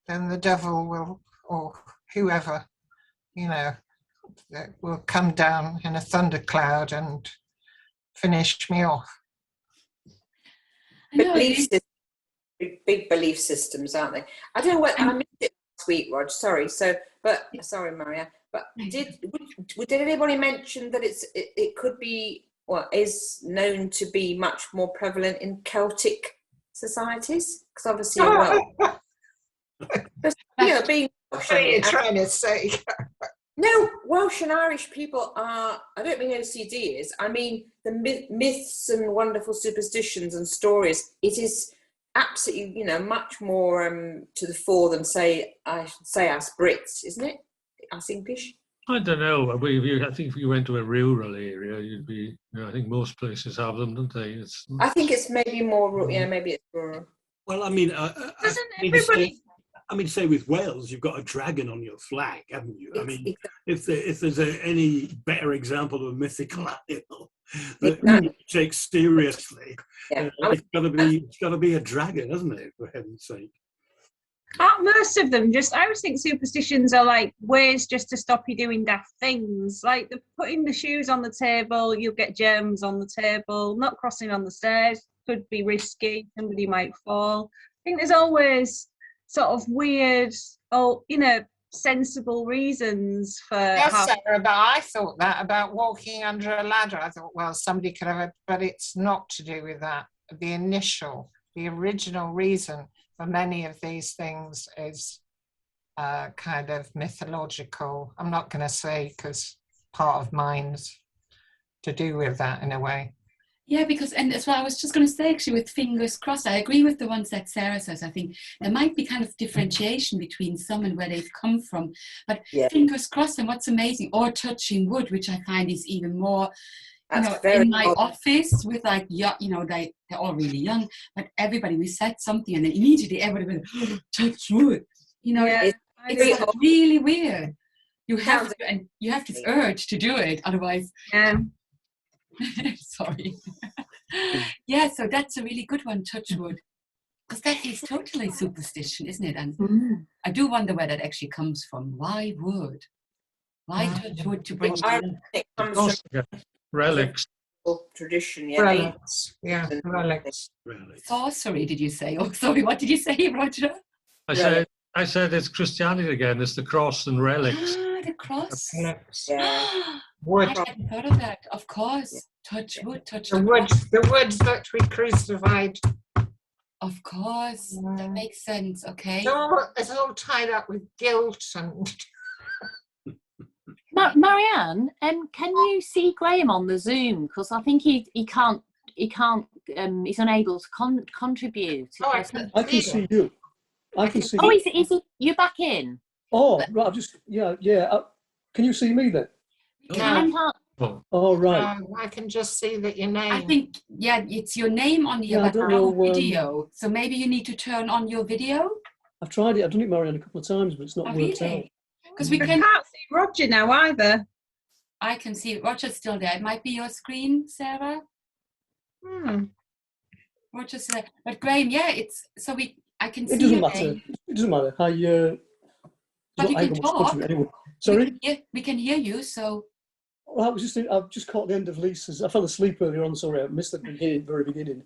then the devil will, or whoever, you know, will come down in a thundercloud and finish me off. Big belief systems, aren't they? I don't know what, I missed it last week, Rog, sorry. Sorry, Maria. But did anybody mention that it could be, well, is known to be much more prevalent in Celtic societies? Because obviously, being Welsh, What are you trying to say? No, Welsh and Irish people are, I don't mean OCD is, I mean the myths and wonderful superstitions and stories. It is absolutely, you know, much more to the fore than, say, I should say us Brits, isn't it? Us English? I don't know. I think if you went to a rural area, you'd be, you know, I think most places have them, don't they? I think it's maybe more, yeah, maybe it's rural. Well, I mean, Doesn't everybody? say with Wales, you've got a dragon on your flag, haven't you? I mean, Exactly. if there's any better example of a mythical animal that you take seriously, Yeah. it's got to be a dragon, hasn't it? For heaven's sake. Aren't most of them just, I always think superstitions are like ways just to stop you doing daft things, like the putting the shoes on the table, you'll get germs on the table, not crossing on the stairs could be risky, somebody might fall. I think there's always sort of weird, you know, sensible reasons for Sarah, but I thought that about walking under a ladder. I thought, well, somebody could have it, but it's not to do with that. The original reason for many of these things is kind of mythological. I'm not going to say, because part of mine's to do with that in a way. Yeah, because, and as well, I was just going to say, actually, with fingers crossed, I agree with the ones that Sarah says. I think there might be kind of differentiation between some and where they've come from. But fingers crossed, and what's amazing, or touching wood, which I find is even more, you know, in my office with like, you know, they're all really young, but everybody, we said something and then immediately everybody went, touch wood. You know, it's really weird. You have to, and you have this urge to do it, otherwise. Sorry. Yeah, so that's a really good one, touch wood. Because that is totally superstition, isn't it? And I do wonder where that actually comes from. Why wood? Why touch wood to bring it comes from relics. tradition. Yeah, Relics. Yeah, relics. Really. Sorcery, did you say? Oh, sorry, what did you say, Roger? I said it's Christianity again. It's the cross and relics. Ah, the cross. Relics. Yeah. Wood. I hadn't thought of that. Of course. Touch wood, touch The the wood. cross. The wood that we crucified. Of course. That makes sense. Okay. It's all tied up with guilt and. Marianne, can you see Graham on the Zoom? Because I think he can't. He's unable to contribute. Oh, I can see you. I can see. Oh, is it? You're back in. Oh, right. I've just yeah. Can you see me then? I can't. Oh, right. I can just see that your name. I think, yeah, it's your name on the Yeah, I don't know, video. So maybe you need to turn on your video. I've tried it. I've done it, Marianne, a couple of times, but it's not worked out. Because we I can. can't see Roger now either. I can see Roger's still there. It might be your screen, Sarah. Roger's there. But Graham, yeah, it's so I can see. It doesn't your matter. name. It doesn't matter. But you can talk. Anyway. Sorry? We can hear you, so. Well, I've just caught the end of Lisa's. I fell asleep earlier on. Sorry, I missed the very beginning.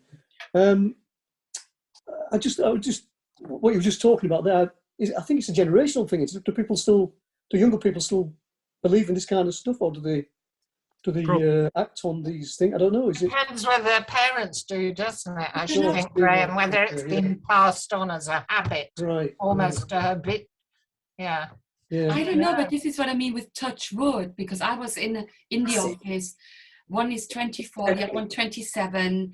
What you were just talking about there. I think it's a generational thing. Do younger people still believe in this kind of stuff, or do they act on these things? I don't know. Is it Depends whether their parents do, doesn't it? I should Yeah. think, Graham, whether it's been passed on as a habit, right? almost a bit. Yeah. Yeah. I don't know, but this is what I mean with touch wood, because I was in the office. One is 24, the other one 27,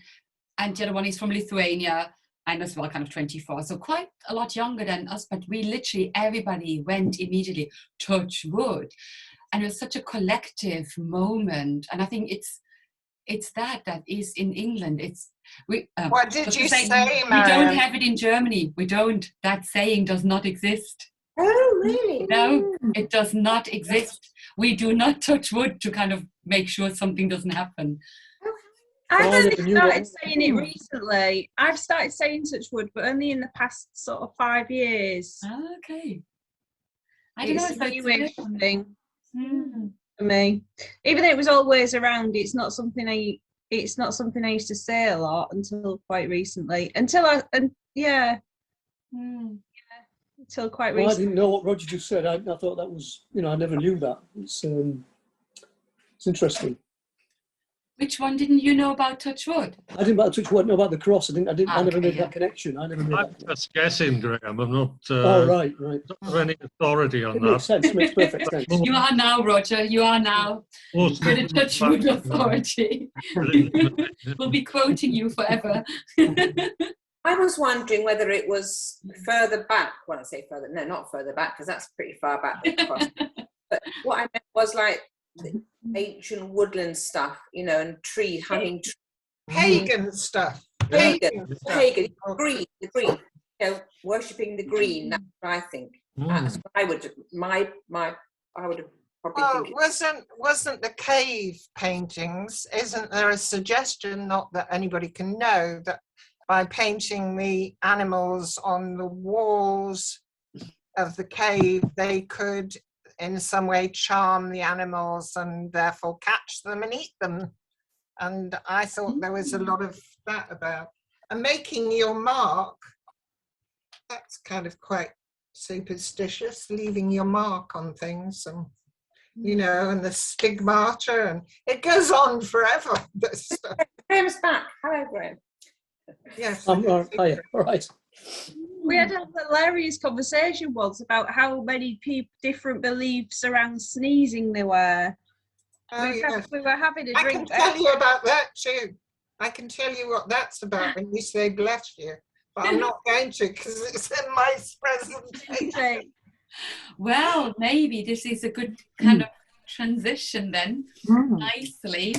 and the other one is from Lithuania, and as well kind of 24. So quite a lot younger than us, but we literally, everybody went immediately, touch wood. And it was such a collective moment. And I think it's that is in England. What did you say, We Marianne? don't have it in Germany. We don't. That saying does not exist. Oh, really? No, it does not exist. We do not touch wood to kind of make sure something doesn't happen. I've I only never knew started that. saying it recently. I've started saying touch wood, but only in the past sort of 5 years. Okay. I don't know It's if a newish thing Hmm. for me. Even though it was always around, it's not something I used to say a lot until quite recently. Until quite Well, I recently. didn't know what Roger just said. I thought that was, I never knew that. It's interesting. Which one didn't you know about touch wood? I didn't know about the cross. I never made yeah. that connection. I never made I'm that connection. just guessing, Graham. I'm not. Oh, right. Don't have any authority on It makes that. sense. It makes perfect sense. You are now, Roger. You are now. Most You're the touch wood authority. We'll be quoting you forever. I was wondering whether it was further back. When I say further, no, not further back, because that's pretty far back. But what I meant was like the ancient woodland stuff, and hanging trees. Pagan stuff. Pagan, green, the green. Worshipping the green. That's what I think. That's what I would. I would probably think. Wasn't the cave paintings? Isn't there a suggestion, not that anybody can know, that by painting the animals on the walls of the cave, they could in some way charm the animals and therefore catch them and eat them? And I thought there was a lot of that about. And making your mark, that's kind of quite superstitious, leaving your mark on things and, and the stigmata, and it goes on forever. Graham's back. Hello, Graham. Yes. All right. We had a hilarious conversation once about how many different beliefs around sneezing there were. Oh, yes. We were having a I drink. can tell you about that too. I can tell you what that's about when you say bless you, but I'm not going to because it's in my presentation. Well, maybe this is a good kind of transition then, nicely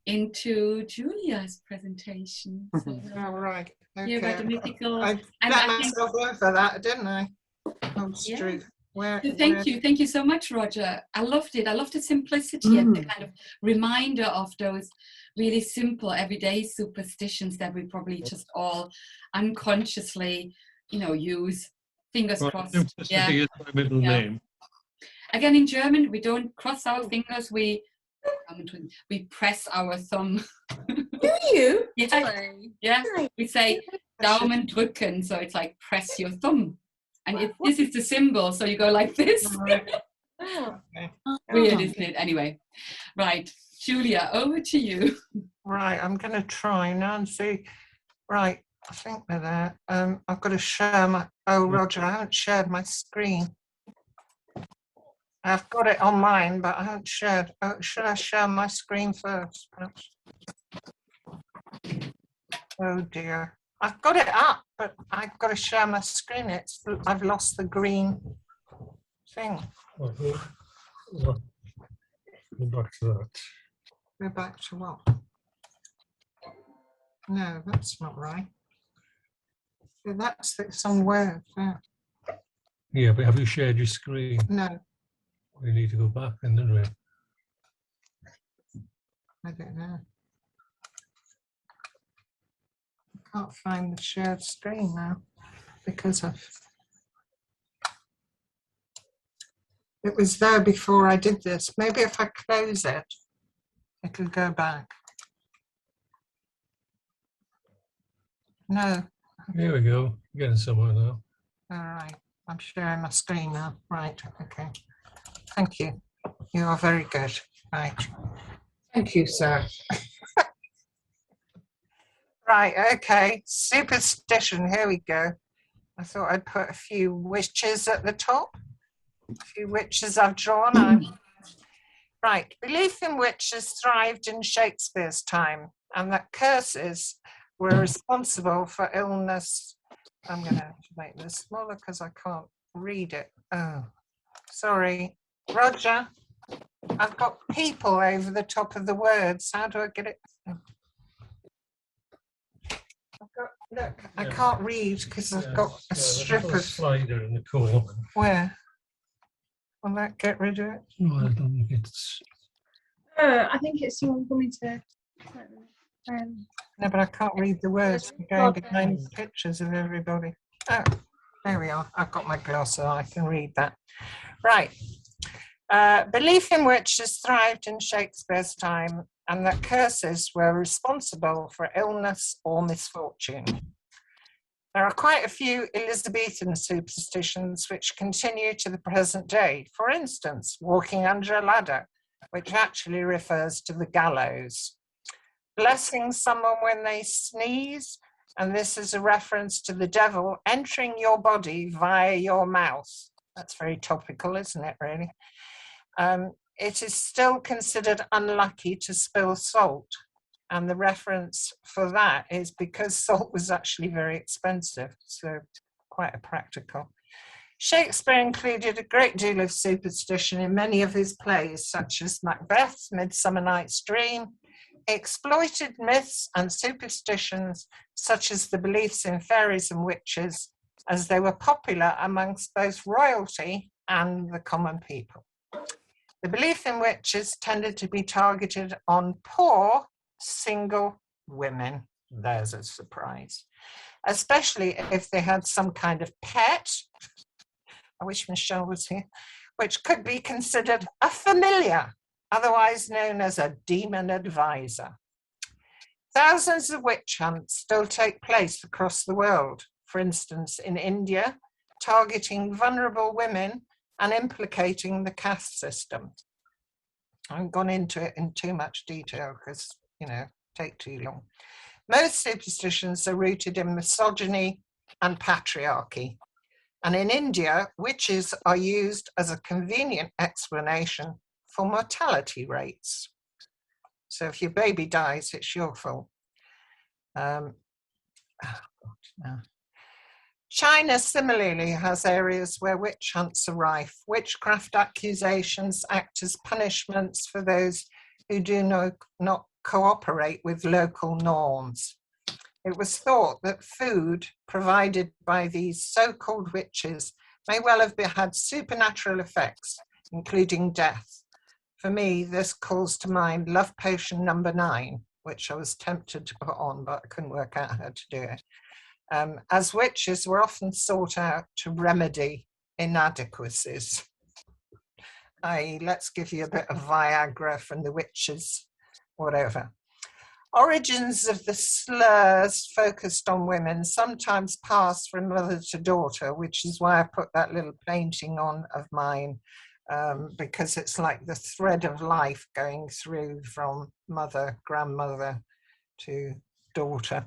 into Julia's presentation. So, All right. Okay. you read the mythical. I got myself in for that, didn't I? Oh, Yeah. true. Thank you so much, Roger. I loved it. I loved the simplicity and the kind of reminder of those really simple everyday superstitions that we probably just all unconsciously, use. Fingers crossed. Simplicity is my middle name. Again, in German, we don't cross our fingers. We press our thumb. Do you? Yeah, yeah. We say Daumen drücken, so it's like press your thumb. And this is the symbol, so you go like this. Oh. Weird, isn't it? Anyway, right. Julia, over to you. Right, I'm going to try now and see. Right, I think they're there. I've got to share my. Oh, Roger, I haven't shared my screen. I've got it on mine, but I haven't shared. Oh, should I share my screen first? Perhaps? Oh dear, I've got it up, but I've got to share my screen. I've lost the green thing. Go back to that. Go back to what? No, that's not right. That's some word. Yeah. Yeah, but have you shared your screen? No, We need to go back then, don't we? I don't know. I can't find the shared screen now because it was there before I did this. Maybe if I close it, it'll go back. No. Here we go. Getting somewhere now. All right. I'm sharing my screen now. Right. Okay. Thank you. You are very good. Right. Thank you, sir. Right. Okay. Superstition. Here we go. I thought I'd put a few witches at the top. A few witches I've drawn. Right. Belief in witches thrived in Shakespeare's time, and that curses were responsible for illness. I'm going to have to make this smaller because I can't read it. Oh, sorry. Roger, I've got people over the top of the words. How do I get it? Look, I can't read because I've got a strip of slider in the corner. Where? Will that get rid of it? No, I don't think it's. I think it's someone coming to. No, but I can't read the words. I'm going behind pictures of everybody. Oh, there we are. I've got my gloss so I can read that. Right. Belief in witches thrived in Shakespeare's time, and that curses were responsible for illness or misfortune. There are quite a few Elizabethan superstitions which continue to the present day. For instance, walking under a ladder, which actually refers to the gallows. Blessing someone when they sneeze, and this is a reference to the devil entering your body via your mouth. That's very topical, isn't it, really? It is still considered unlucky to spill salt, and the reference for that is because salt was actually very expensive, so quite a practical. Shakespeare included a great deal of superstition in many of his plays, such as Macbeth, Midsummer Night's Dream, exploited myths and superstitions such as the beliefs in fairies and witches, as they were popular amongst both royalty and the common people. The belief in witches tended to be targeted on poor single women. There's a surprise. Especially if they had some kind of pet, I wish Michelle was here, which could be considered a familiar, otherwise known as a demon advisor. Thousands of witch hunts still take place across the world, for instance, in India, targeting vulnerable women and implicating the caste system. I haven't gone into it in too much detail because, take too long. Most superstitions are rooted in misogyny and patriarchy. And in India, witches are used as a convenient explanation for mortality rates. So if your baby dies, it's your fault. China similarly has areas where witch hunts are rife. Witchcraft accusations act as punishments for those who do not cooperate with local norms. It was thought that food provided by these so-called witches may well have had supernatural effects, including death. For me, this calls to mind Love Potion number 9, which I was tempted to put on, but I couldn't work out how to do it. As witches were often sought out to remedy inadequacies. i.e., let's give you a bit of Viagra from the witches, whatever. Origins of the slurs focused on women sometimes pass from mother to daughter, which is why I put that little painting on of mine, because it's like the thread of life going through from mother, grandmother to daughter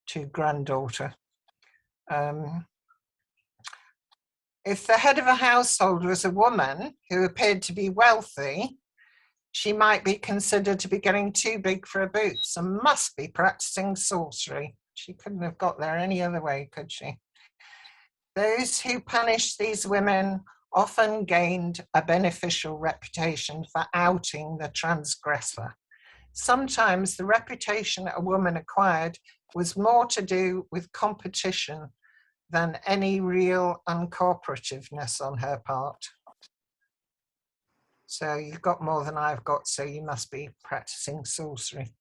to granddaughter. If the head of a household was a woman who appeared to be wealthy, she might be considered to be getting too big for her boots and must be practicing sorcery. She couldn't have got there any other way, could she? Those who punished these women often gained a beneficial reputation for outing the transgressor. Sometimes the reputation a woman acquired was more to do with competition than any real uncooperativeness on her part. So you've got more than I've got, so you must be practicing sorcery.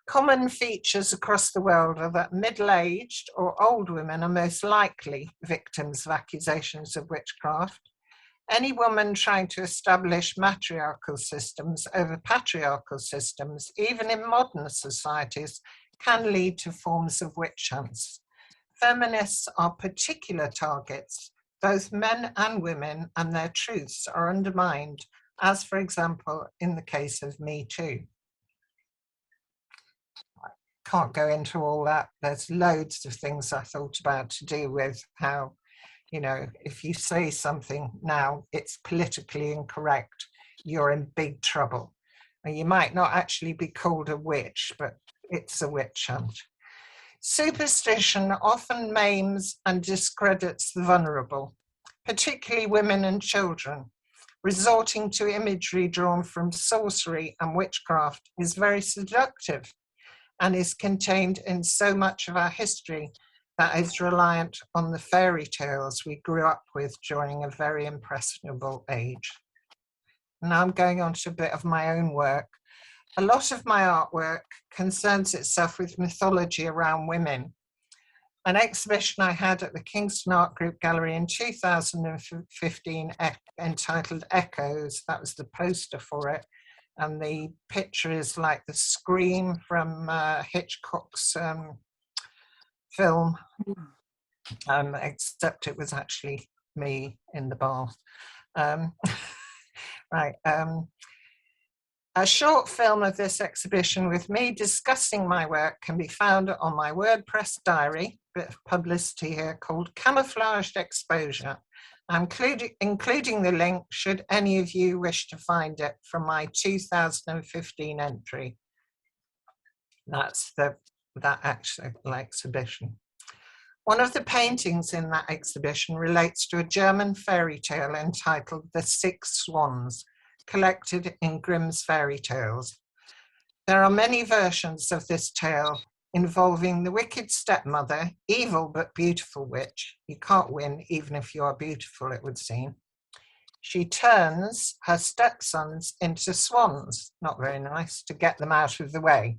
Common features across the world are that middle-aged or old women are most likely victims of accusations of witchcraft. Any woman trying to establish matriarchal systems over patriarchal systems, even in modern societies, can lead to forms of witch hunts. Feminists are particular targets. Both men and women and their truths are undermined, as for example, in the case of Me Too. I can't go into all that. There's loads of things I thought about to do with how, you know, if you say something now, it's politically incorrect, you're in big trouble. And you might not actually be called a witch, but it's a witch hunt. Superstition often maims and discredits the vulnerable, particularly women and children. Resorting to imagery drawn from sorcery and witchcraft is very seductive and is contained in so much of our history that is reliant on the fairy tales we grew up with during a very impressionable age. Now I'm going on to a bit of my own work. A lot of my artwork concerns itself with mythology around women. An exhibition I had at the Kingston Art Group Gallery in 2015 entitled Echoes, that was the poster for it, and the picture is like the scream from Hitchcock's film, except it was actually me in the bath. Right. A short film of this exhibition with me discussing my work can be found on my WordPress diary, bit of publicity here, called Camouflaged Exposure. I'm including the link should any of you wish to find it from my 2015 entry. That's that actual exhibition. One of the paintings in that exhibition relates to a German fairy tale entitled The Six Swans, collected in Grimm's fairy tales. There are many versions of this tale involving the wicked stepmother, evil but beautiful witch. You can't win even if you are beautiful, it would seem. She turns her stepsons into swans, not very nice, to get them out of the way.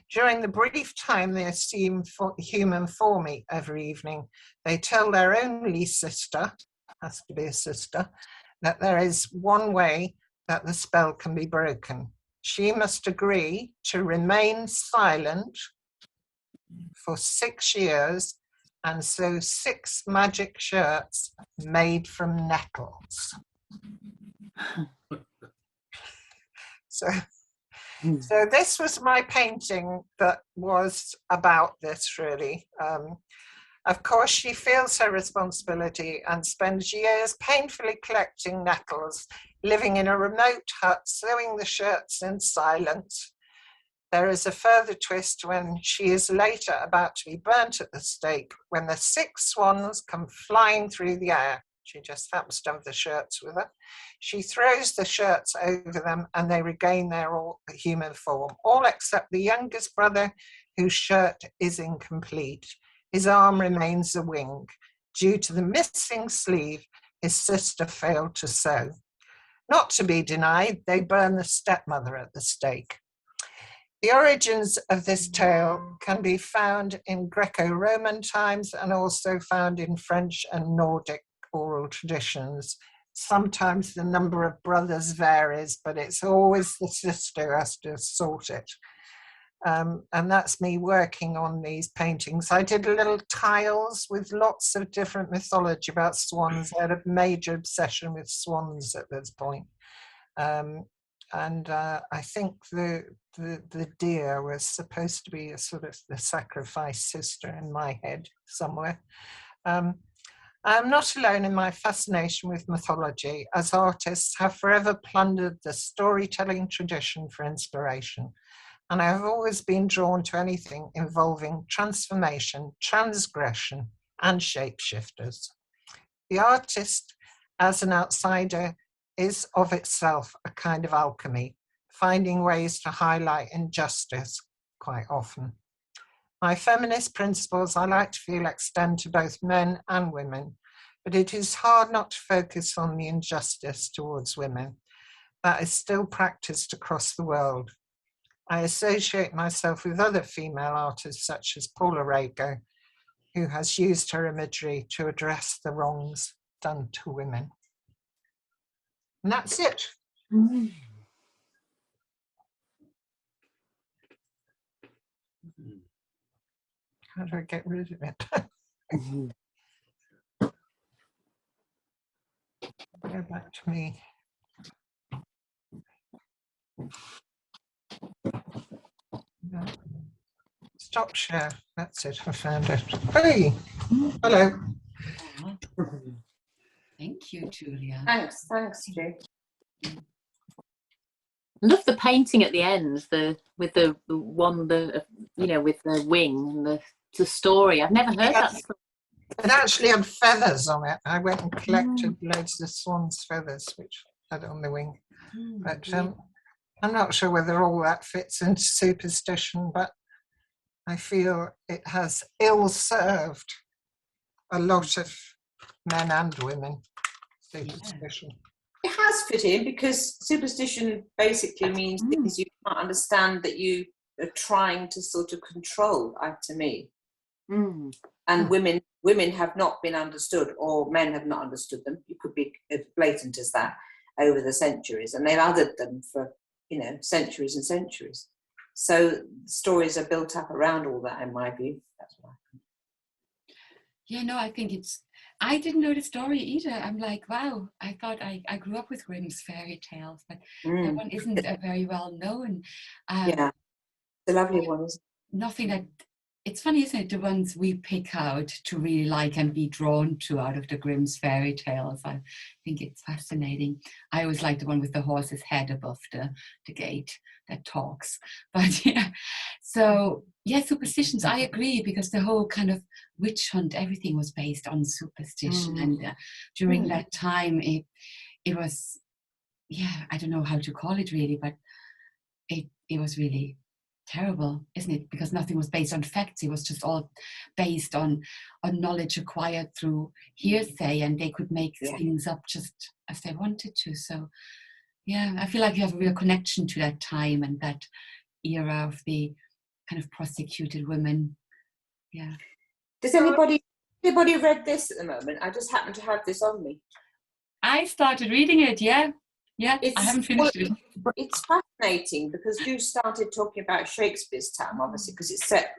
During the brief time they assume human form every evening, they tell their only sister, has to be a sister, that there is one way that the spell can be broken. She must agree to remain silent for 6 years and sew 6 magic shirts made from nettles. So this was my painting that was about this, really. Of course, she feels her responsibility and spends years painfully collecting nettles, living in a remote hut, sewing the shirts in silence. There is a further twist when she is later about to be burnt at the stake, when the 6 swans come flying through the air. She just happens to have the shirts with her. She throws the shirts over them and they regain their human form, all except the youngest brother, whose shirt is incomplete. His arm remains a wing. Due to the missing sleeve, his sister failed to sew. Not to be denied, they burn the stepmother at the stake. The origins of this tale can be found in Greco-Roman times and also found in French and Nordic oral traditions. Sometimes the number of brothers varies, but it's always the sister who has to sort it. And that's me working on these paintings. I did little tiles with lots of different mythology about swans. I had a major obsession with swans at this point. And I think the deer was supposed to be a sort of the sacrifice sister in my head somewhere. I'm not alone in my fascination with mythology, as artists have forever plundered the storytelling tradition for inspiration. And I have always been drawn to anything involving transformation, transgression, and shapeshifters. The artist, as an outsider, is of itself a kind of alchemy, finding ways to highlight injustice quite often. My feminist principles, I like to feel, extend to both men and women, but it is hard not to focus on the injustice towards women that is still practiced across the world. I associate myself with other female artists such as Paula Rego, who has used her imagery to address the wrongs done to women. And that's it. Mm. How do I get rid of it? Go back to me. No. Stop share. That's it. I found it. Hey, hello. Thank you, Julia. Thanks, Julie. I love the painting at the end, with the one, with the wing and the story. I've never heard that story. It actually had feathers on it. I went and collected loads of swan's feathers, which had on the wing. But I'm not sure whether all that fits into superstition, but I feel it has ill-served a lot of men and women, superstition. It has fit in because superstition basically means things you can't understand that you are trying to sort of control, to me. And women have not been understood, or men have not understood them. You could be as blatant as that over the centuries, and they've othered them for centuries and centuries. So stories are built up around all that, in my view. That's what I think. Yeah, no, I think I didn't know the story either. I'm like, wow, I thought I grew up with Grimm's fairy tales, but that one isn't very well known. Yeah, the lovely one, isn't it? Nothing that, it's funny, isn't it? The ones we pick out to really like and be drawn to out of the Grimm's fairy tales. I think it's fascinating. I always like the one with the horse's head above the gate that talks. But yeah, so yeah, superstitions, I agree, because the whole kind of witch hunt, everything was based on superstition. And during that time, it was, yeah, I don't know how to call it really, but it was really terrible, isn't it? Because nothing was based on facts. It was just all based on knowledge acquired through hearsay, and they could make things up just as they wanted to. So yeah, I feel like you have a real connection to that time and that era of the kind of prosecuted women. Yeah. Does anybody read this at the moment? I just happen to have this on me. I started reading it, yeah. I haven't finished it. It's fascinating because you started talking about Shakespeare's time, obviously, because it's set.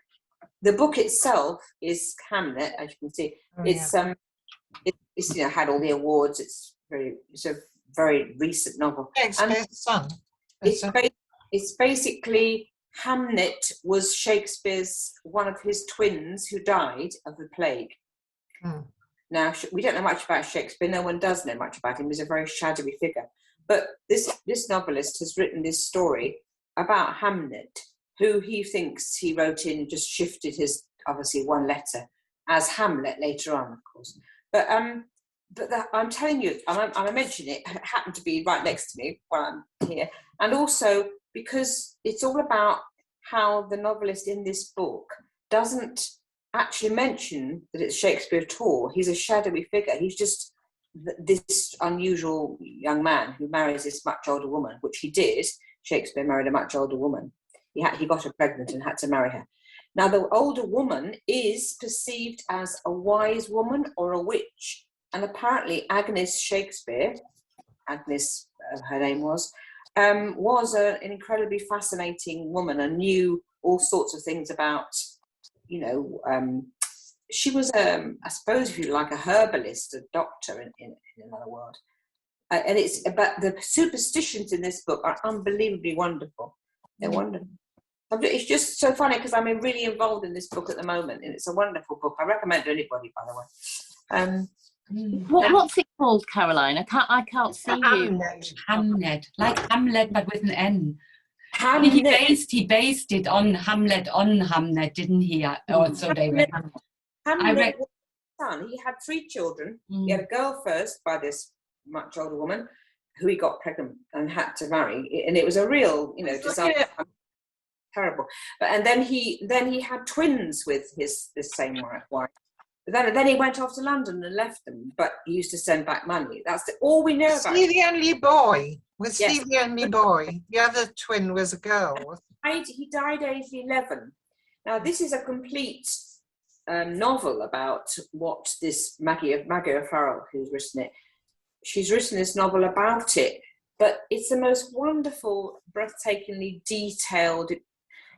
The book itself is Hamlet, as you can see. It's had all the awards. It's a very recent novel. Shakespeare's son. It's basically Hamlet was Shakespeare's one of his twins who died of the plague. Now we don't know much about Shakespeare. No one does know much about him. He's a very shadowy figure. But this novelist has written this story about Hamlet, who he thinks he wrote in, just shifted his, obviously, one letter as Hamlet later on, of course. But I'm telling you, I mentioned it happened to be right next to me while I'm here. And also because it's all about how the novelist in this book doesn't actually mention that it's Shakespeare at all. He's a shadowy figure. He's just this unusual young man who marries this much older woman, which he did. Shakespeare married a much older woman. He got her pregnant and had to marry her. Now, the older woman is perceived as a wise woman or a witch. And apparently Agnes Shakespeare, her name was an incredibly fascinating woman, a new all sorts of things about, you know, she was, I suppose, if you like, a herbalist, a doctor in another word. And it's about the superstitions in this book are unbelievably wonderful. They're wonderful. It's just so funny because I'm really involved in this book at the moment, and it's a wonderful book. I recommend it to anybody, by the way. What's it called, Caroline? I can't see you. Hamlet, like Hamlet, but with an N. Hamlet. He based it on Hamlet, didn't he? Or so they went. Hamlet was his son. He had 3 children. He had a girl first by this much older woman, who he got pregnant and had to marry, and it was a real, you know, disaster. Terrible. And then he had twins with this same wife. But then he went off to London and left them, but he used to send back money. That's all we know about. Was he the only boy? Was he the only boy? The other twin was a girl. He died aged 11. Now, this is a complete novel about what this Maggie O'Farrell, who's written it, she's written this novel about it, but it's the most wonderful, breathtakingly detailed.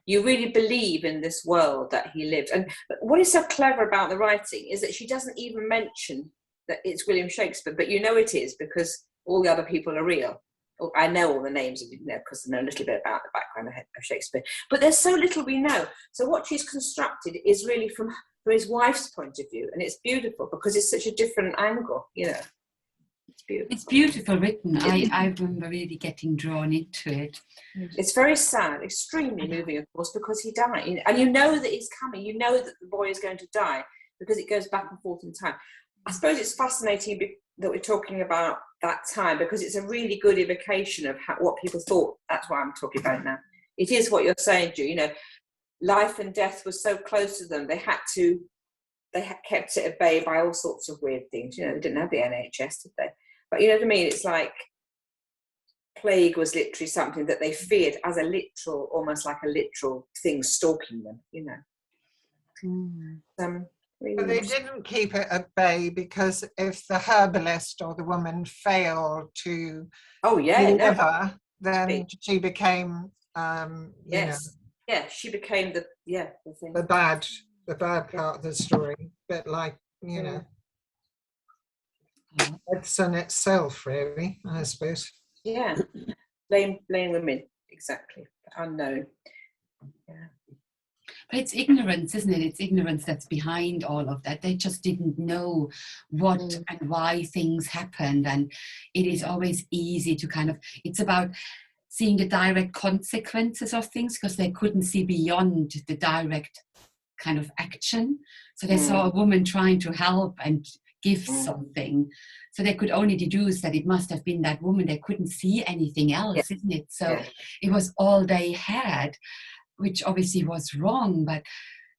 You really believe in this world that he lived. And what is so clever about the writing is that she doesn't even mention that it's William Shakespeare, but you know it is because all the other people are real. I know all the names, you know, because I know a little bit about the background of Shakespeare. But there's so little we know. So what she's constructed is really from his wife's point of view, and it's beautiful because it's such a different angle, you know. It's beautiful. It's beautiful written. I remember really getting drawn into it. It's very sad, extremely moving, of course, because he died. And you know that it's coming. You know that the boy is going to die because it goes back and forth in time. I suppose it's fascinating that we're talking about that time because it's a really good evocation of what people thought. That's what I'm talking about now. It is what you're saying, Ju. You know, life and death was so close to them. They kept it at bay by all sorts of weird things. You know, they didn't have the NHS, did they? But you know what I mean? It's like plague was literally something that they feared as a literal, almost like a literal thing stalking them, you know. Really but they didn't keep it at bay because if the herbalist or the woman failed to deliver, then she became, she became the thing. The bad part of the story. But like, you know, medicine itself, really, I suppose. Yeah, blame women, exactly. Unknown. Yeah. But it's ignorance, isn't it? It's ignorance that's behind all of that. They just didn't know what and why things happened. And it is always easy to kind of, it's about seeing the direct consequences of things because they couldn't see beyond the direct kind of action. So they saw a woman trying to help and give something. So they could only deduce that it must have been that woman. They couldn't see anything else, isn't it? So it was all they had, which obviously was wrong. But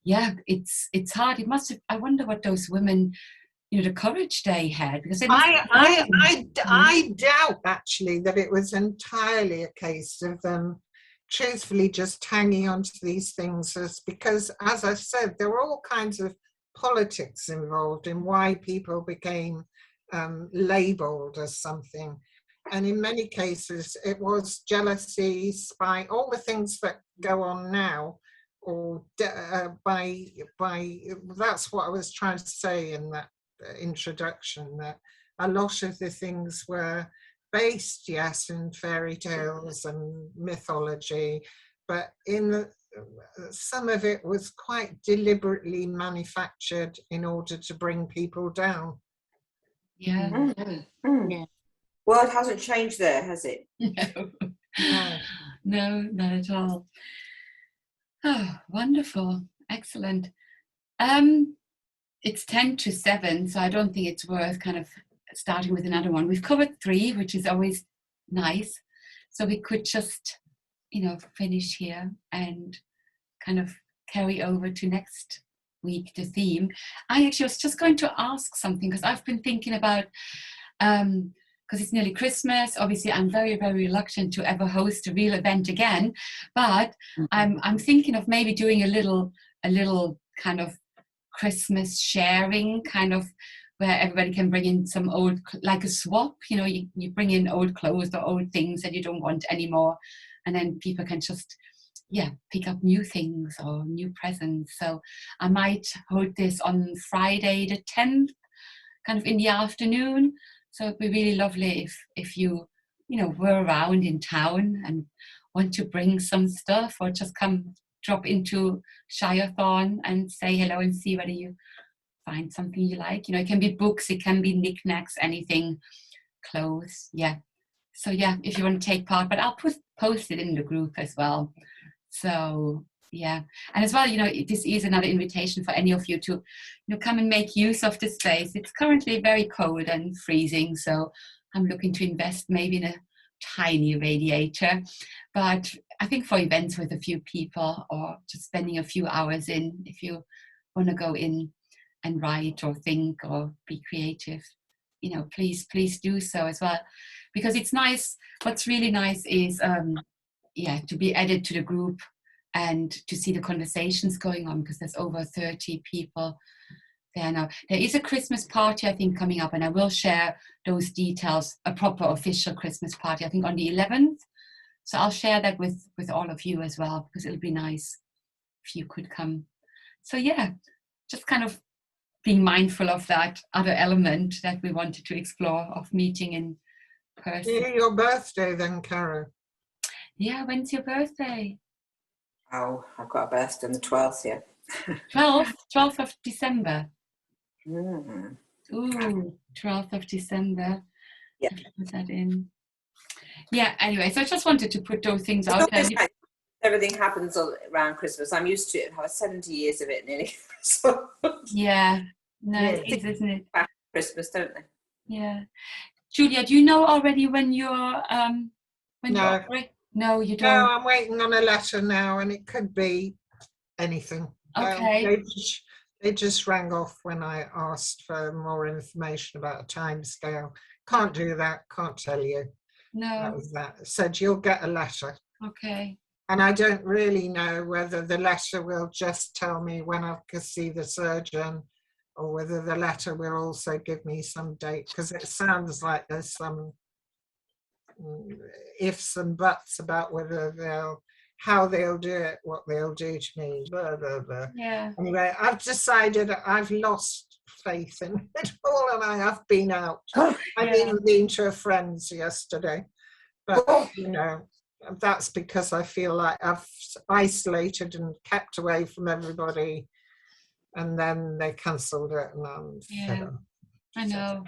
yeah, it's hard. It must have, I wonder what those women, you know, the courage they had, because they I doubt actually that it was entirely a case of them truthfully just hanging on to these things, because as I said, there were all kinds of politics involved in why people became labelled as something. And in many cases, it was jealousy, spite, all the things that go on now, or that's what I was trying to say in that introduction, that a lot of the things were based, yes, in fairy tales and mythology, but some of it was quite deliberately manufactured in order to bring people down. Yeah. Yeah. World hasn't changed there, has it? No, not at all. Oh, wonderful. Excellent. It's 10:07, so I don't think it's worth kind of starting with another one. We've covered 3, which is always nice. So we could just, you know, finish here and kind of carry over to next week, the theme. I actually was just going to ask something because I've been thinking about, because it's nearly Christmas. Obviously, I'm very, very reluctant to ever host a real event again, but I'm thinking of maybe doing a little kind of Christmas sharing, kind of where everybody can bring in some old, like a swap, you know, you bring in old clothes or old things that you don't want anymore, and then people can just pick up new things or new presents. So I might hold this on Friday the 10th, kind of in the afternoon. So it'd be really lovely if you were around in town and want to bring some stuff, or just come drop into Shirethorn and say hello and see whether you find something you like. It can be books, it can be knickknacks, anything, clothes. So if you want to take part, but I'll post it in the group as well. So and as well, this is another invitation for any of you to come and make use of the space. It's currently very cold and freezing, so I'm looking to invest maybe in a tiny radiator. But I think for events with a few people, or just spending a few hours in, if you want to go in and write or think or be creative, please do so as well, because it's nice. What's really nice is to be added to the group and to see the conversations going on, because there's over 30 people there now. There is a Christmas party, I think, coming up, and I will share those details, a proper official Christmas party, I think on the 11th. So I'll share that with all of you as well, because it'll be nice if you could come. So just kind of being mindful of that other element that we wanted to explore, of meeting in person. Yeah, your birthday then, Caro. Yeah, when's your birthday? Oh, I've got a birthday on the 12th, yeah. 12th of December. Mm. Ooh, 12th of December. Yeah. Put that in. Yeah, anyway, so I just wanted to put those things out there. Everything happens around Christmas. I'm used to it. I have 70 years of it nearly. So. Yeah, no, it is, isn't it? Christmas, don't they? Yeah. Julia, do you know already when you're No. No, you don't. No, I'm waiting on a letter now, and it could be anything. Okay. They just rang off when I asked for more information about a time scale. Can't do that, can't tell you. No. That was that. Said you'll get a letter. Okay. And I don't really know whether the letter will just tell me when I can see the surgeon, or whether the letter will also give me some date, because it sounds like there's some ifs and buts about whether how they'll do it, what they'll do to me, blah, blah, blah. Yeah. Anyway, I've decided I've lost faith in it all, and I have been out. I've even been to a friend's yesterday, but that's because I feel like I've isolated and kept away from everybody, and then they cancelled it, and I'm fed up. I know.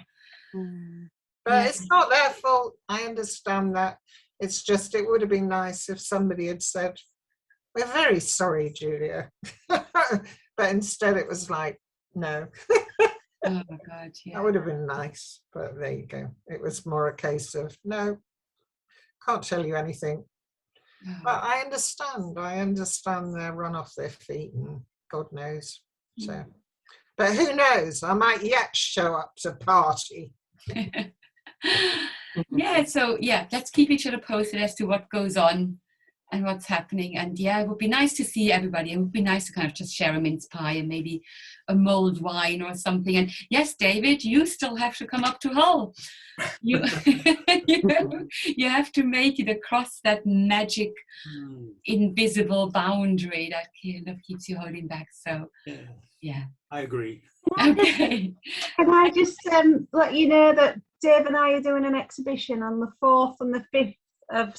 But it's not their fault. I understand that. It's just, it would have been nice if somebody had said, "We're very sorry, Julia." But instead it was like, no. Oh my God, yeah. That would have been nice, but there you go. It was more a case of, no, can't tell you anything. Oh. But I understand they're run off their feet, and God knows. So, but who knows? I might yet show up to party. So let's keep each other posted as to what goes on and what's happening. And it would be nice to see everybody. It would be nice to kind of just share a mince pie and maybe a mulled wine or something. And yes, David, you still have to come up to Hull. You you have to make it across that magic invisible boundary that kind of keeps you holding back. So I agree. Okay. Can I just let you know that Dave and I are doing an exhibition on the 4th and the 5th of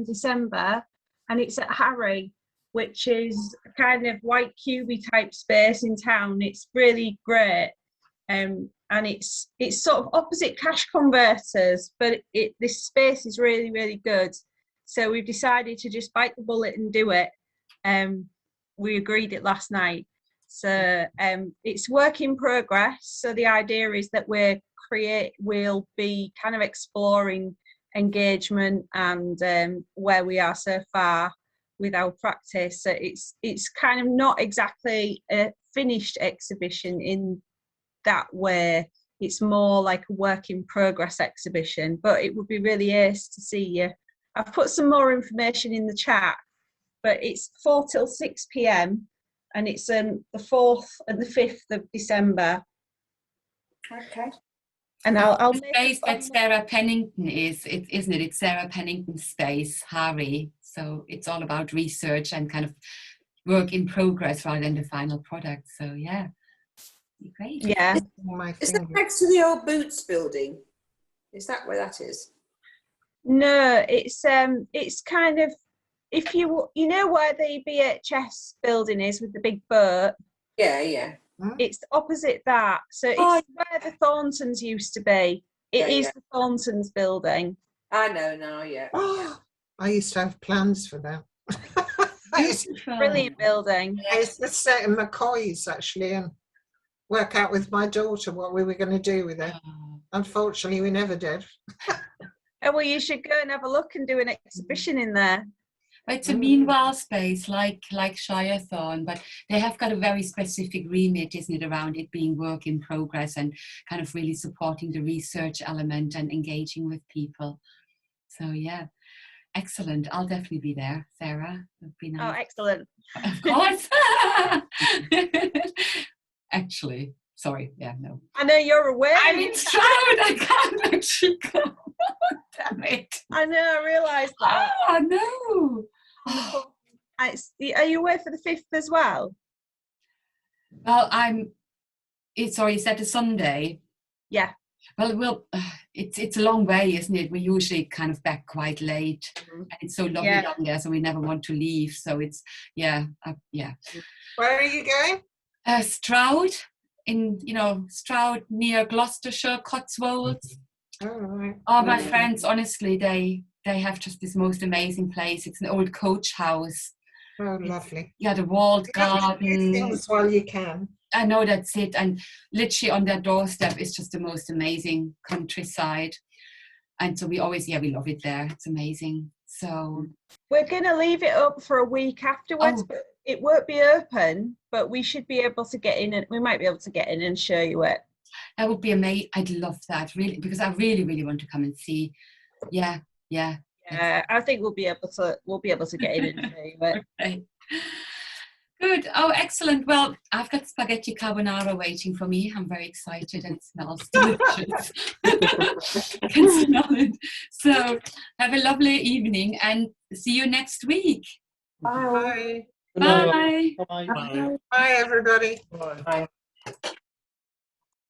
December, and it's at Harry, which is a kind of white cubey type space in town. It's really great, and it's sort of opposite cash converters, but this space is really, really good. So we've decided to just bite the bullet and do it. We agreed it last night. So it's work in progress. So the idea is that we'll be kind of exploring engagement and where we are so far with our practice. So it's kind of not exactly a finished exhibition in that way. It's more like a work in progress exhibition, but it would be really ace to see you. I've put some more information in the chat, but it's 4 till 6 p.m. and it's the 4th and the 5th of December. Okay. And I'll the space that Sarah Pennington isn't it? It's Sarah Pennington's space, Harry. So it's all about research and kind of work in progress rather than the final product. So yeah, great. Yeah. My Is that finger. next to the old Boots building? Is that where that is? No, it's kind of, if you know where the BHS building is with the big boat, Yeah. it's opposite that. So it's Oh, where the Thorntons used to be. It Yeah, is yeah. the Thorntons building. I know now, yeah. Oh, I used to have plans for that. Beautiful. Brilliant building. I used to stay in McCoy's actually and work out with my daughter what we were going to do with it. Oh. Unfortunately, we never did. Oh, well, you should go and have a look and do an exhibition in there. It's a meanwhile space like Shirethorn, but they have got a very specific remit, isn't it, around it being work in progress and kind of really supporting the research element and engaging with people. So yeah, excellent. I'll definitely be there, Sarah. It'd be Oh, nice. excellent. Of course. Actually, sorry. Yeah, no. I know you're away. I'm in Stroud. I can't actually go. Damn it. I know, I realised that. Oh, no. Oh. Are you away for the 5th as well? Well, is that a Sunday? Yeah. Well, it's a long way, isn't it? We're usually kind of back quite late. Mhm. And it's so lovely Yeah. down there, so we never want to leave. So it's, yeah. Where are you going? Stroud, Stroud near Gloucestershire, Cotswolds. Oh, right. Oh, my friends, honestly, they have just this most amazing place. It's an old coach house. Oh, lovely. Yeah, the walled You have to do garden. things while you can. I know, that's it. And literally on their doorstep is just the most amazing countryside. And so we love it there. It's amazing. So We're going to leave it up for a week afterwards, Oh. but it won't be open, but we should be able to get in, and we might be able to get in and show you it. that would be amazing. I'd love that, really, because I really, really want to come and see. Yeah. I think we'll be able to get in and show you it. Okay. Good. Oh, excellent. Well, I've got spaghetti carbonara waiting for me. I'm very excited and it smells delicious. I can smell it. So have a lovely evening and see you next week. Bye. Good night. Bye. Bye. Bye. Bye, everybody. Right. Bye.